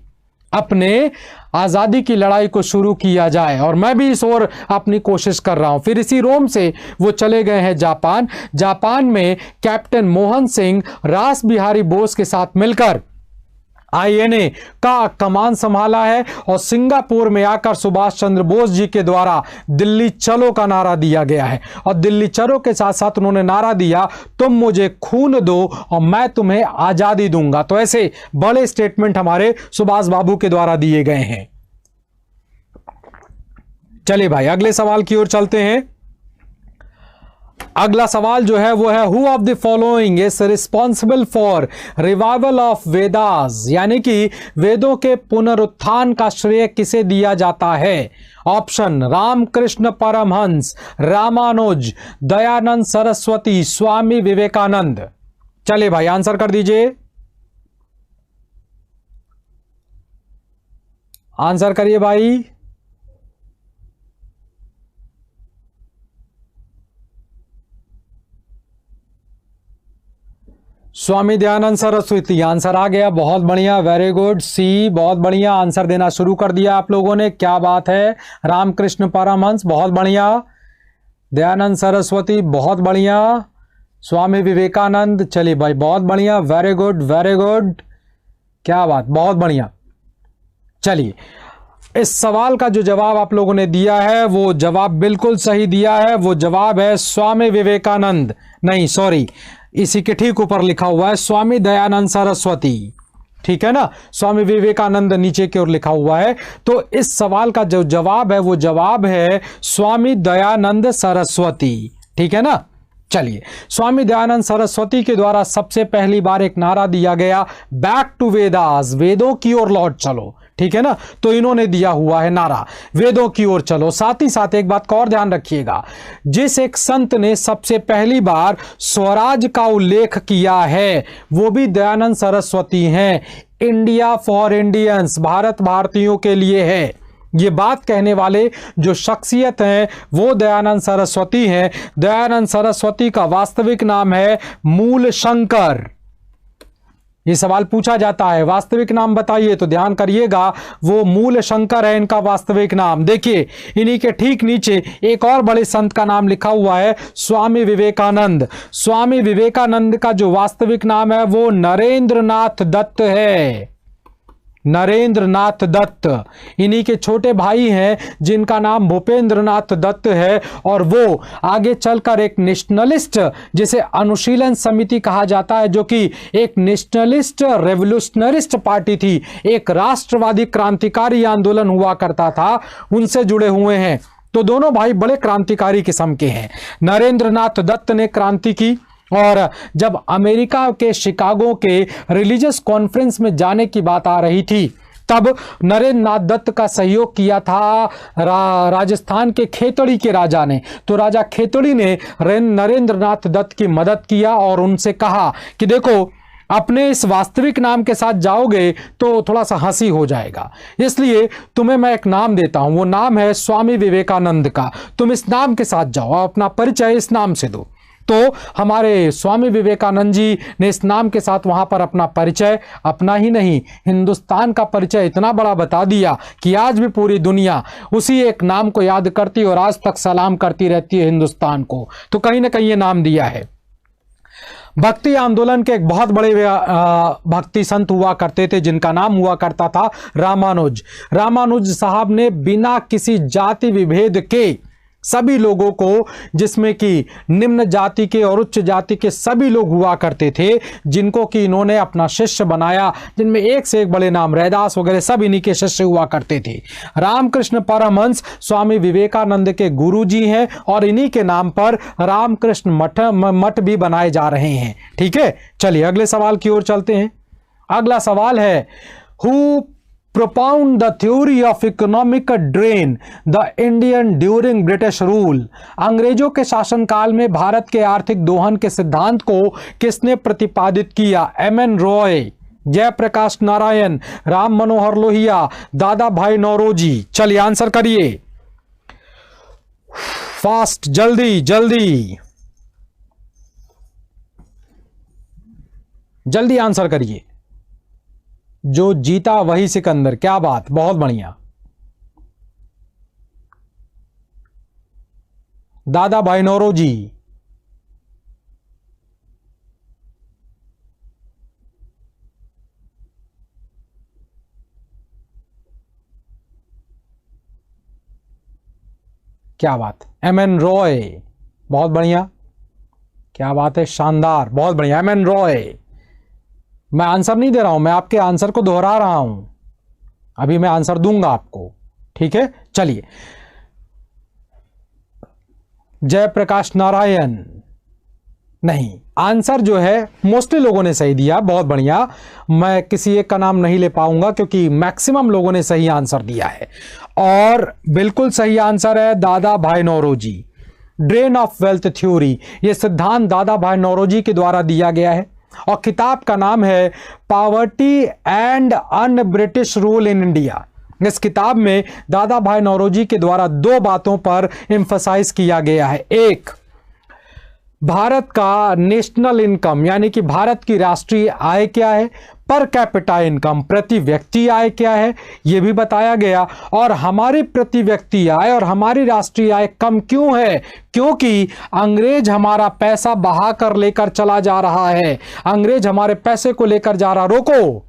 अपने आज़ादी की लड़ाई को शुरू किया जाए। और मैं भी इस ओर अपनी कोशिश कर रहा हूं। फिर इसी रोम से वो चले गए हैं जापान में कैप्टन मोहन सिंह रास बिहारी बोस के साथ मिलकर आईएनए का कमान संभाला है और सिंगापुर में आकर सुभाष चंद्र बोस जी के द्वारा दिल्ली चलो का नारा दिया गया है। और दिल्ली चलो के साथ साथ उन्होंने नारा दिया, तुम मुझे खून दो और मैं तुम्हें आजादी दूंगा। तो ऐसे बड़े स्टेटमेंट हमारे सुभाष बाबू के द्वारा दिए गए हैं। चलिए भाई अगले सवाल की ओर चलते हैं। अगला सवाल जो है वो है, who of the following is responsible for revival of Vedas, यानी कि वेदों के पुनरुत्थान का श्रेय किसे दिया जाता है? ऑप्शन रामकृष्ण परमहंस, रामानुज, दयानंद सरस्वती, स्वामी विवेकानंद। चलिए भाई आंसर कर दीजिए, आंसर करिए भाई। स्वामी दयानंद सरस्वती आंसर आ गया, बहुत बढ़िया, वेरी गुड। सी, बहुत बढ़िया, आंसर देना शुरू कर दिया आप लोगों ने, क्या बात है। रामकृष्ण परमहंस बहुत बढ़िया, दयानंद सरस्वती बहुत बढ़िया, स्वामी विवेकानंद, चलिए भाई बहुत बढ़िया, वेरी गुड वेरी गुड, क्या बात, बहुत बढ़िया। चलिए इस सवाल का जो जवाब आप लोगों ने दिया है वो जवाब बिल्कुल सही दिया है। वो जवाब है स्वामी विवेकानंद, नहीं सॉरी, इसी के ठीक ऊपर लिखा हुआ है स्वामी दयानंद सरस्वती, ठीक है ना, स्वामी विवेकानंद नीचे की ओर लिखा हुआ है। तो इस सवाल का जो जवाब है वो जवाब है स्वामी दयानंद सरस्वती, ठीक है ना। चलिए स्वामी दयानंद सरस्वती के द्वारा सबसे पहली बार एक नारा दिया गया, बैक टू वेदास, वेदों की ओर लौट चलो, ठीक है ना। तो इन्होंने दिया हुआ है नारा वेदों की ओर चलो। साथ ही साथ एक बात का और ध्यान रखिएगा, जिस एक संत ने सबसे पहली बार स्वराज का उल्लेख किया है वो भी दयानंद सरस्वती हैं। इंडिया फॉर इंडियंस, भारत भारतीयों के लिए है, ये बात कहने वाले जो शख्सियत हैं वो दयानंद सरस्वती हैं। दयानंद सरस्वती का वास्तविक नाम है मूल शंकर। ये सवाल पूछा जाता है वास्तविक नाम बताइए, तो ध्यान करिएगा वो मूल शंकर है इनका वास्तविक नाम। देखिए इन्हीं के ठीक नीचे एक और बड़े संत का नाम लिखा हुआ है स्वामी विवेकानंद। स्वामी विवेकानंद का जो वास्तविक नाम है वो नरेंद्र नाथ दत्त है, नरेंद्र नाथ दत्त। इन्हीं के छोटे भाई हैं जिनका नाम भूपेंद्र नाथ दत्त है, और वो आगे चलकर एक नेशनलिस्ट, जिसे अनुशीलन समिति कहा जाता है, जो कि एक नेशनलिस्ट रेवोल्यूशनरिस्ट पार्टी थी, एक राष्ट्रवादी क्रांतिकारी आंदोलन हुआ करता था, उनसे जुड़े हुए हैं। तो दोनों भाई बड़े क्रांतिकारी किस्म के हैं। नरेंद्र नाथ दत्त ने क्रांति की, और जब अमेरिका के शिकागो के रिलीजियस कॉन्फ्रेंस में जाने की बात आ रही थी तब नरेंद्र नाथ दत्त का सहयोग किया था राजस्थान के खेतड़ी के राजा ने। तो राजा खेतड़ी ने नरेंद्र नाथ दत्त की मदद किया और उनसे कहा कि देखो अपने इस वास्तविक नाम के साथ जाओगे तो थोड़ा सा हंसी हो जाएगा, इसलिए तुम्हें मैं एक नाम देता हूं, वो नाम है स्वामी विवेकानंद का, तुम इस नाम के साथ जाओ, अपना परिचय इस नाम से दो। तो हमारे स्वामी विवेकानंद जी ने इस नाम के साथ वहां पर अपना परिचय, अपना ही नहीं हिंदुस्तान का परिचय इतना बड़ा बता दिया कि आज भी पूरी दुनिया उसी एक नाम को याद करती और आज तक सलाम करती रहती है हिंदुस्तान को। तो कहीं ना कहीं ये नाम दिया है। भक्ति आंदोलन के एक बहुत बड़े भक्ति संत हुआ करते थे जिनका नाम हुआ करता था रामानुज। रामानुज साहब ने बिना किसी जाति विभेद के सभी लोगों को, जिसमें कि निम्न जाति के और उच्च जाति के सभी लोग हुआ करते थे, जिनको कि इन्होंने अपना शिष्य बनाया, जिनमें एक से एक बड़े नाम रैदास वगैरह सब इन्हीं के शिष्य हुआ करते थे। रामकृष्ण परमहंस स्वामी विवेकानंद के गुरुजी हैं और इन्हीं के नाम पर रामकृष्ण मठ भी बनाए जा रहे हैं। ठीक है, चलिए अगले सवाल की ओर चलते हैं। अगला सवाल है, who propound the theory of economic drain the Indian during British rule। अंग्रेजों के शासनकाल में भारत के आर्थिक दोहन के सिद्धांत को किसने प्रतिपादित किया? एम.एन. रॉय, जयप्रकाश नारायण, राम मनोहर लोहिया, दादा भाई नौरोजी। चलिए आंसर करिए फास्ट, जल्दी जल्दी जल्दी आंसर करिए। जो जीता वही सिकंदर, क्या बात, बहुत बढ़िया। दादा भाई नौरोजी, क्या बात। एम.एन. रॉय, बहुत बढ़िया, क्या बात है, शानदार, बहुत बढ़िया। एम.एन. रॉय। मैं आंसर नहीं दे रहा हूं, मैं आपके आंसर को दोहरा रहा हूं, अभी मैं आंसर दूंगा आपको। ठीक है, चलिए। जयप्रकाश नारायण नहीं, आंसर जो है मोस्टली लोगों ने सही दिया, बहुत बढ़िया। मैं किसी एक का नाम नहीं ले पाऊंगा क्योंकि मैक्सिमम लोगों ने सही आंसर दिया है और बिल्कुल सही आंसर है Dadabhai Naoroji. Drain of wealth theory, यह सिद्धांत दादा भाई नौरोजी के द्वारा दिया गया है और किताब का नाम है poverty and un British rule in India. इस किताब में दादा भाई नौरोजी के द्वारा दो बातों पर एम्फसाइज किया गया है। एक, भारत का नेशनल इनकम यानी कि भारत की राष्ट्रीय आय क्या है, पर कैपिटा इनकम प्रति व्यक्ति आय क्या है यह भी बताया गया, और हमारी प्रति व्यक्ति आय और हमारी राष्ट्रीय आय कम क्यों है, क्योंकि अंग्रेज हमारा पैसा बहा कर लेकर चला जा रहा है, अंग्रेज हमारे पैसे को लेकर जा रहा। रोको,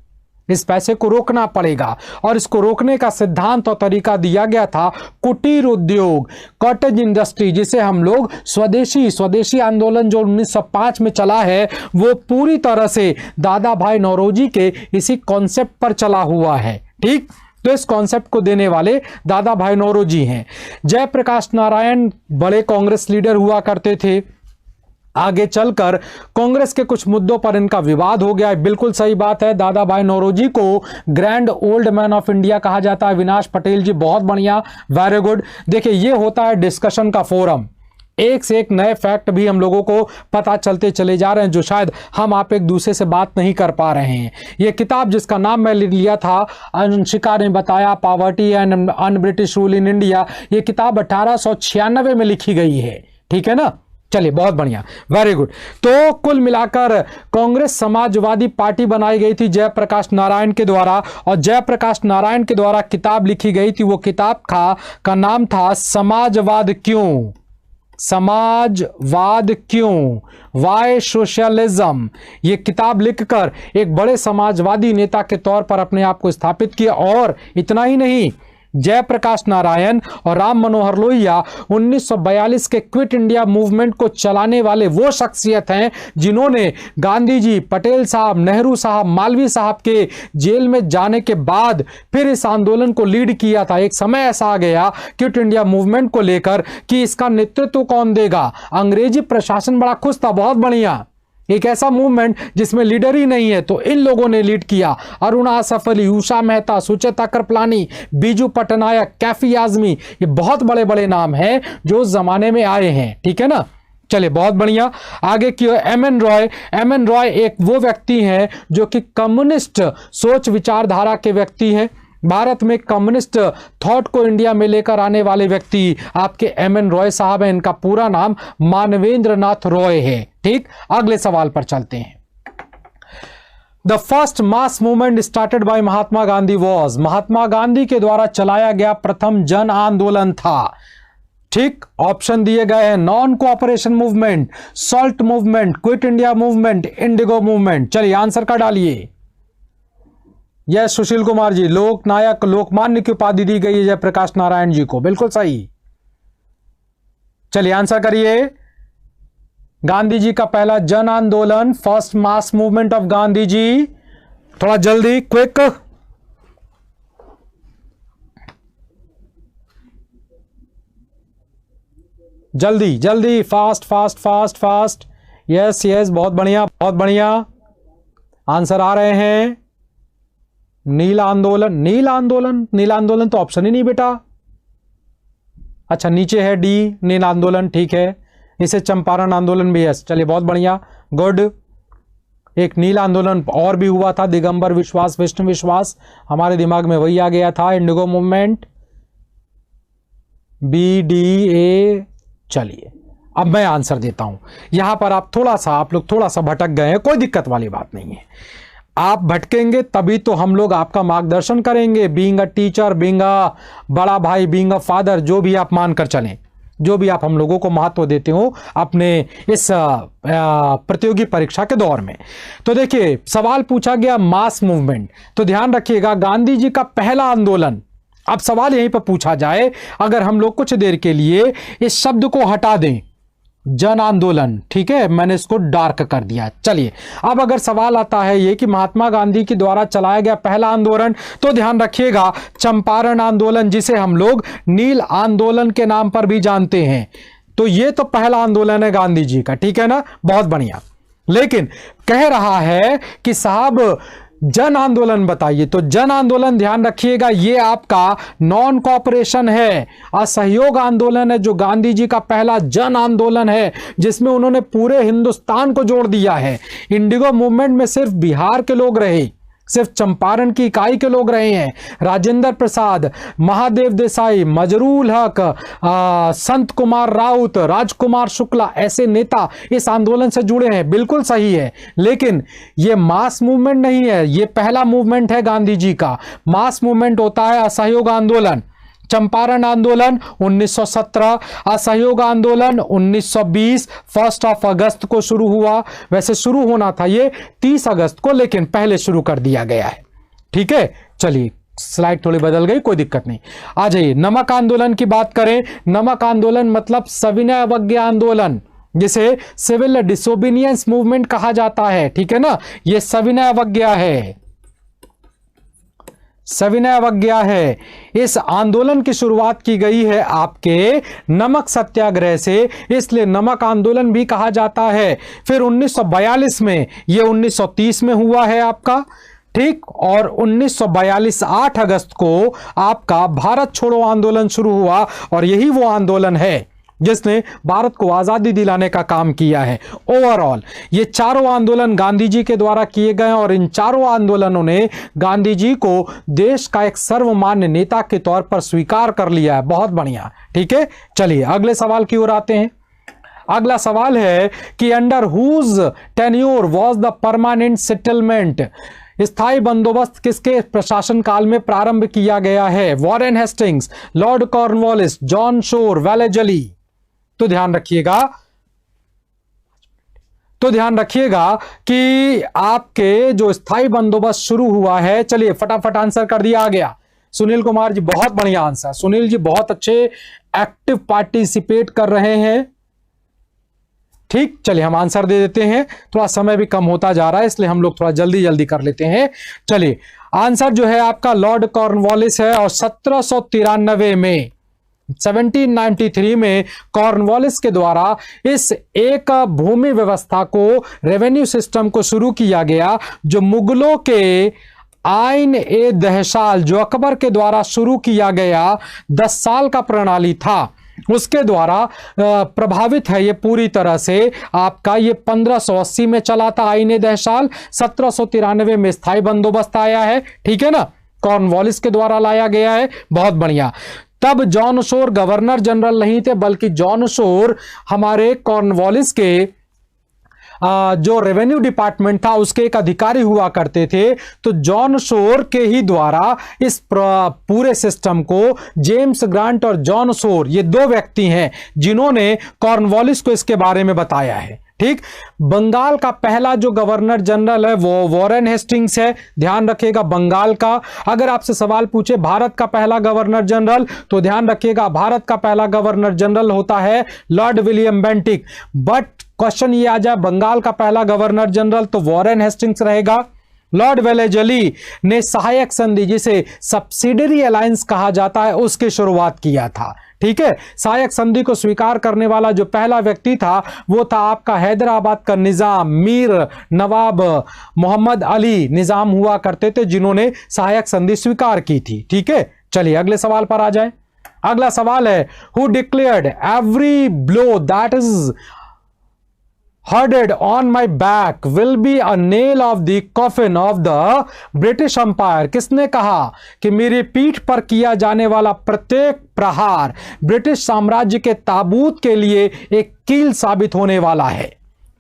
इस पैसे को रोकना पड़ेगा और इसको रोकने का सिद्धांत और तरीका दिया गया था कुटीर उद्योग, कॉटेज इंडस्ट्री, जिसे हम लोग स्वदेशी आंदोलन जो 1905 में चला है वो पूरी तरह से दादा भाई नौरोजी के इसी कॉन्सेप्ट पर चला हुआ है। ठीक, तो इस कॉन्सेप्ट को देने वाले दादा भाई नौरोजी हैं। जयप्रकाश नारायण बड़े कांग्रेस लीडर हुआ करते थे। आगे चलकर कांग्रेस के कुछ मुद्दों पर इनका विवाद हो गया, बिल्कुल सही बात है। दादा भाई नौरोजी को grand old man of India कहा जाता है। विनाश पटेल जी, बहुत बढ़िया, वेरी गुड। देखिए, ये होता है डिस्कशन का फोरम, एक से एक नए फैक्ट भी हम लोगों को पता चलते चले जा रहे हैं जो शायद हम आप एक दूसरे से बात नहीं कर पा रहे हैं। यह किताब जिसका नाम मैं लिया था, अंशिका ने बताया, poverty and un British rule in India, यह किताब 1896 में लिखी गई है। ठीक है ना, चलिए बहुत बढ़िया, वेरी गुड। तो कुल मिलाकर कांग्रेस समाजवादी पार्टी बनाई गई थी जयप्रकाश नारायण के द्वारा, और जयप्रकाश नारायण के द्वारा किताब लिखी गई थी। वो किताब का नाम था समाजवाद क्यों, समाजवाद क्यों, वाई सोशलिज्म। ये किताब लिखकर एक बड़े समाजवादी नेता के तौर पर अपने आप को स्थापित किया। और इतना ही नहीं, जयप्रकाश नारायण और राम मनोहर लोहिया 1942 के क्विट इंडिया मूवमेंट को चलाने वाले वो शख्सियत हैं जिन्होंने गांधी जी, पटेल साहब, नेहरू साहब, मालवीय साहब के जेल में जाने के बाद फिर इस आंदोलन को लीड किया था। एक समय ऐसा आ गया क्विट इंडिया मूवमेंट को लेकर कि इसका नेतृत्व कौन देगा। अंग्रेजी प्रशासन बड़ा खुश था, बहुत बढ़िया, एक ऐसा मूवमेंट जिसमें लीडर ही नहीं है, तो इन लोगों ने लीड किया। अरुणा आसफ अली, उषा मेहता, सुचेता कृपलानी, बीजू पटनायक, कैफी आजमी, ये बहुत बड़े बड़े नाम हैं जो उस जमाने में आए हैं। ठीक है ना, चलिए बहुत बढ़िया। आगे की एम.एन. रॉय। एम.एन. रॉय एक वो व्यक्ति हैं जो कि कम्युनिस्ट सोच विचारधारा के व्यक्ति हैं। भारत में कम्युनिस्ट थॉट को इंडिया में लेकर आने वाले व्यक्ति आपके एम.एन. रॉय साहब हैं। इनका पूरा नाम मानवेंद्र नाथ रॉय है। ठीक, अगले सवाल पर चलते हैं। The first mass movement started by Mahatma Gandhi was, Mahatma Gandhi के द्वारा चलाया गया प्रथम जन आंदोलन था। ठीक, ऑप्शन दिए गए हैं, non cooperation movement, salt movement, quit India movement, Indigo movement. चलिए आंसर का डालिए। यस सुशील कुमार जी, लोक नायक लोकमान्य की उपाधि दी गई है जयप्रकाश नारायण जी को, बिल्कुल सही। चलिए आंसर करिए। गांधी जी का पहला जन आंदोलन, first mass movement of Gandhi ji, थोड़ा जल्दी, क्विक। जल्दी जल्दी, fast fast fast fast. Yes yes, बहुत बढ़िया बहुत बढ़िया, आंसर आ रहे हैं। नील आंदोलन, नील आंदोलन, नील आंदोलन तो ऑप्शन ही नहीं बेटा। अच्छा नीचे है डी, नील आंदोलन, ठीक है। इसे चंपारण आंदोलन भी है। चलिए बहुत बढ़िया, गुड। एक नील आंदोलन और भी हुआ था, दिगंबर विश्वास, विष्णु विश्वास, हमारे दिमाग में वही आ गया था, indigo movement, B D A. चलिए अब मैं आंसर देता हूं। यहां पर आप लोग थोड़ा सा भटक गए हैं, कोई दिक्कत वाली बात नहीं है। आप भटकेंगे तभी तो हम लोग आपका मार्गदर्शन करेंगे, being a teacher, being a बड़ा भाई, बीइंग अ फादर, जो भी आप मानकर चलें, जो भी आप हम लोगों को महत्व देते हो अपने इस प्रतियोगी परीक्षा के दौर में। तो देखिए सवाल पूछा गया मास मूवमेंट, तो ध्यान रखिएगा गांधी जी का पहला आंदोलन। अब सवाल यहीं पर पूछा जाए, अगर हम लोग कुछ देर के लिए इस शब्द को हटा दें, जन आंदोलन, ठीक है, मैंने इसको डार्क कर दिया। चलिए अब अगर सवाल आता है ये कि महात्मा गांधी के द्वारा चलाया गया पहला आंदोलन, तो ध्यान रखिएगा चंपारण आंदोलन, जिसे हम लोग नील आंदोलन के नाम पर भी जानते हैं। तो ये तो पहला आंदोलन है गांधी जी का, ठीक है ना, बहुत बढ़िया। लेकिन कह रहा है कि साहब जन आंदोलन बताइए, तो जन आंदोलन ध्यान रखिएगा ये आपका नॉन कॉपरेशन है, असहयोग आंदोलन है, जो गांधी जी का पहला जन आंदोलन है जिसमें उन्होंने पूरे हिंदुस्तान को जोड़ दिया है। इंडिगो मूवमेंट में सिर्फ बिहार के लोग रहे, सिर्फ चंपारण की इकाई के लोग रहे हैं। राजेंद्र प्रसाद, महादेव देसाई, मजरूल हक, संत कुमार राउत, राजकुमार शुक्ला, ऐसे नेता इस आंदोलन से जुड़े हैं, बिल्कुल सही है। लेकिन ये मास मूवमेंट नहीं है, ये पहला मूवमेंट है गांधी जी का। मास मूवमेंट होता है असहयोग आंदोलन। चंपारण आंदोलन 1917, असहयोग आंदोलन 1920, 1 अगस्त को शुरू हुआ। वैसे शुरू होना था ये 30 अगस्त को, लेकिन पहले शुरू कर दिया गया है, ठीक है। चलिए स्लाइड थोड़ी बदल गई, कोई दिक्कत नहीं। आ जाइए नमक आंदोलन की बात करें। नमक आंदोलन मतलब सविनय अवज्ञा आंदोलन, जिसे सिविल डिसोबीडियंस मूवमेंट कहा जाता है, ठीक है ना, ये सविनय अवज्ञा है, सविनय अवज्ञा है। इस आंदोलन की शुरुआत की गई है आपके नमक सत्याग्रह से, इसलिए नमक आंदोलन भी कहा जाता है। फिर 1942 में, यह 1930 में हुआ है आपका, ठीक, और 1942 8 अगस्त को आपका भारत छोड़ो आंदोलन शुरू हुआ, और यही वो आंदोलन है जिसने भारत को आजादी दिलाने का काम किया है। ओवरऑल ये चारों आंदोलन गांधी जी के द्वारा किए गए, और इन चारों आंदोलनों ने गांधी जी को देश का एक सर्वमान्य नेता के तौर पर स्वीकार कर लिया है। बहुत बढ़िया, ठीक है। चलिए अगले सवाल की ओर आते हैं। अगला सवाल है कि under whose tenure was the permanent settlement, स्थायी बंदोबस्त किसके प्रशासन काल में प्रारंभ किया गया है? Warren Hastings, Lord Cornwallis, John Shore, Wellesley. तो ध्यान रखिएगा कि आपके जो स्थायी बंदोबस्त शुरू हुआ है, चलिए फटाफट आंसर कर दिया गया। सुनील कुमार जी बहुत बढ़िया आंसर, सुनील जी बहुत अच्छे एक्टिव पार्टिसिपेट कर रहे हैं, ठीक। चलिए हम आंसर दे देते हैं, थोड़ा समय भी कम होता जा रहा है इसलिए हम लोग थोड़ा जल्दी जल्दी कर लेते हैं। चलिए आंसर जो है आपका लॉर्ड कॉर्नवालिस है, और 1793 में 1793 में कॉर्नवालिस के द्वारा इस एक भूमि व्यवस्था को, रेवेन्यू सिस्टम को शुरू किया गया, जो मुगलों के आइन ए दहसाल, जो अकबर के द्वारा शुरू किया गया 10 साल का प्रणाली था, उसके द्वारा प्रभावित है ये पूरी तरह से। आपका ये 1580 में चला था आईने दहसाल, 1793 में स्थायी बंदोबस्त आया है, ठीक है ना, कॉर्नवालिस के द्वारा लाया गया है। बहुत बढ़िया। तब जॉन शोर गवर्नर जनरल नहीं थे, बल्कि जॉन शोर हमारे कॉर्नवालिस के जो रेवेन्यू डिपार्टमेंट था उसके एक अधिकारी हुआ करते थे। तो जॉन शोर के ही द्वारा इस पूरे सिस्टम को जेम्स ग्रांट और जॉन शोर, ये दो व्यक्ति हैं जिन्होंने कॉर्नवालिस को इसके बारे में बताया है। ठीक, बंगाल का पहला जो गवर्नर जनरल है वो वॉरेन हेस्टिंग्स है, ध्यान रखिएगा बंगाल का। अगर आपसे सवाल पूछे भारत का पहला गवर्नर जनरल, तो ध्यान रखिएगा भारत का पहला गवर्नर जनरल होता है Lord William Bentinck. But question ये आ जाए बंगाल का पहला गवर्नर जनरल, तो वॉरेन हेस्टिंग्स रहेगा। लॉर्ड वेलेजली ने सहायक संधि, जिसे सब्सिडरी अलायंस कहा जाता है, उसकी शुरुआत किया था। ठीक है, सहायक संधि को स्वीकार करने वाला जो पहला व्यक्ति था वो था आपका हैदराबाद का निजाम मीर नवाब मोहम्मद अली निजाम हुआ करते थे, जिन्होंने सहायक संधि स्वीकार की थी। ठीक है, चलिए अगले सवाल पर आ जाएं। अगला सवाल है, who declared every blow that is herded on my back will be a nail of the coffin of the British Empire। किसने कहा कि मेरी पीठ पर किया जाने वाला प्रत्येक प्रहार ब्रिटिश साम्राज्य के ताबूत के लिए एक कील साबित होने वाला है?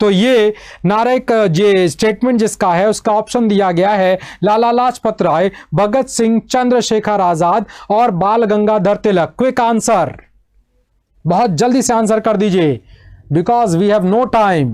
तो ये नारे का जो स्टेटमेंट जिसका है उसका ऑप्शन दिया गया है लाला लाजपत राय, भगत सिंह, चंद्रशेखर आजाद और बाल गंगाधर तिलक। क्विक आंसर, बहुत जल्दी से आंसर कर दीजिए because we have no time.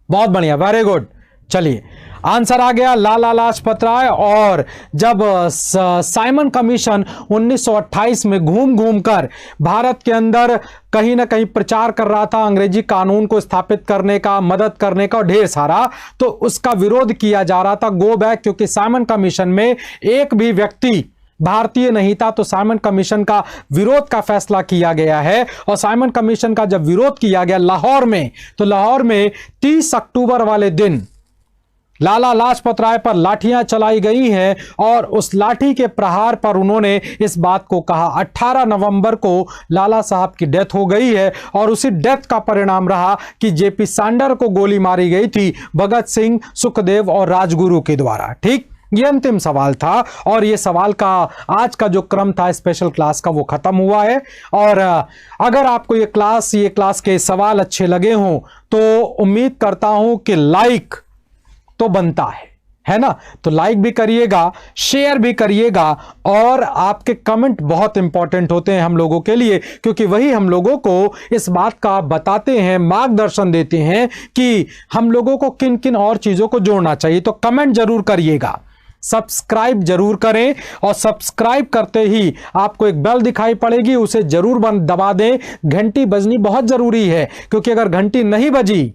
बहुत बढ़िया, वेरी गुड। चलिए आंसर आ गया लाला लाजपत राय। और जब साइमन कमीशन 1928 में घूम घूम कर भारत के अंदर कहीं ना कहीं प्रचार कर रहा था अंग्रेजी कानून को स्थापित करने का, मदद करने का, ढेर सारा, तो उसका विरोध किया जा रहा था गो बैक, क्योंकि साइमन कमीशन में एक भी व्यक्ति भारतीय नहीं था। तो साइमन कमीशन का विरोध का फैसला किया गया है। और साइमन कमीशन का जब विरोध किया गया लाहौर में, तो लाहौर में 30 अक्टूबर वाले दिन लाला लाजपत राय पर लाठियां चलाई गई हैं और उस लाठी के प्रहार पर उन्होंने इस बात को कहा। 18 नवंबर को लाला साहब की डेथ हो गई है और उसी डेथ का परिणाम रहा कि जेपी सैंडर को गोली मारी गई थी भगत सिंह, सुखदेव और राजगुरु के द्वारा। ठीक, ये अंतिम सवाल था और ये सवाल का आज का जो क्रम था स्पेशल क्लास का वो खत्म हुआ है। और अगर आपको ये क्लास के सवाल अच्छे लगे हों तो उम्मीद करता हूं कि लाइक तो बनता है ना? तो लाइक भी करिएगा, शेयर भी करिएगा और आपके कमेंट बहुत इंपॉर्टेंट होते हैं हम लोगों के लिए, क्योंकि वही हम लोगों को इस बात का बताते हैं, मार्गदर्शन देते हैं कि हम लोगों को किन किन और चीजों को जोड़ना चाहिए। तो कमेंट जरूर करिएगा, सब्सक्राइब जरूर करें और सब्सक्राइब करते ही आपको एक बेल दिखाई पड़ेगी, उसे जरूर दबा दें। घंटी बजनी बहुत जरूरी है, क्योंकि अगर घंटी नहीं बजी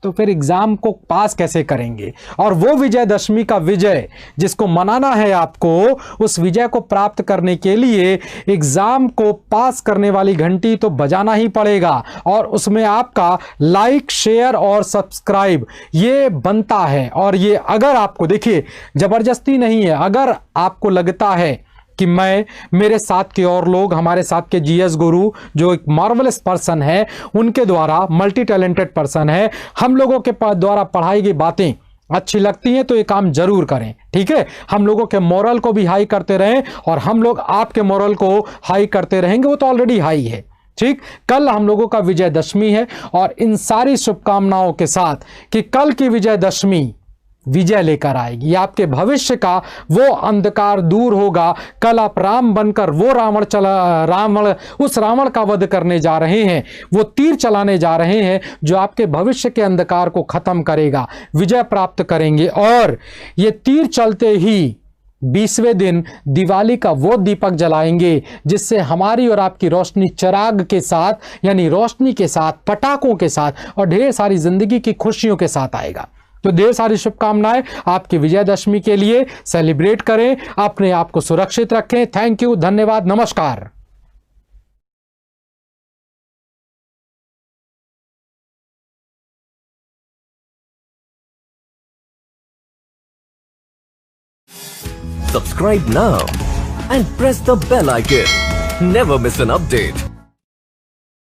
तो फिर एग्जाम को पास कैसे करेंगे। और वो विजयदशमी का विजय जिसको मनाना है आपको, उस विजय को प्राप्त करने के लिए एग्जाम को पास करने वाली घंटी तो बजाना ही पड़ेगा। और उसमें आपका लाइक, शेयर और सब्सक्राइब ये बनता है। और ये अगर आपको, देखिए जबरदस्ती नहीं है, अगर आपको लगता है कि मेरे साथ के और लोग, हमारे साथ के जीएस गुरु जो एक मार्वलस पर्सन है, उनके द्वारा मल्टी टैलेंटेड पर्सन है, हम लोगों के द्वारा पढ़ाई गई बातें अच्छी लगती हैं तो ये काम जरूर करें। ठीक है, हम लोगों के मोरल को भी हाई करते रहें और हम लोग आपके मोरल को हाई करते रहेंगे, वो तो ऑलरेडी हाई है। ठीक, कल हम लोगों का विजयदशमी है और इन सारी शुभकामनाओं के साथ कि कल की विजयदशमी विजय लेकर आएगी, आपके भविष्य का वो अंधकार दूर होगा। कल आप राम बनकर वो उस रावण का वध करने जा रहे हैं, वो तीर चलाने जा रहे हैं जो आपके भविष्य के अंधकार को खत्म करेगा, विजय प्राप्त करेंगे। और ये तीर चलते ही 20वें दिन दिवाली का वो दीपक जलाएंगे जिससे हमारी और आपकी रोशनी चिराग के साथ, यानी रोशनी के साथ, पटाखों के साथ और ढेर सारी जिंदगी की खुशियों के साथ आएगा। तो ढेर सारी शुभकामनाएं आपकी विजयदशमी के लिए। सेलिब्रेट करें, अपने आप को सुरक्षित रखें। थैंक यू, धन्यवाद, नमस्कार। Subscribe now and press the bell icon. Never miss an update.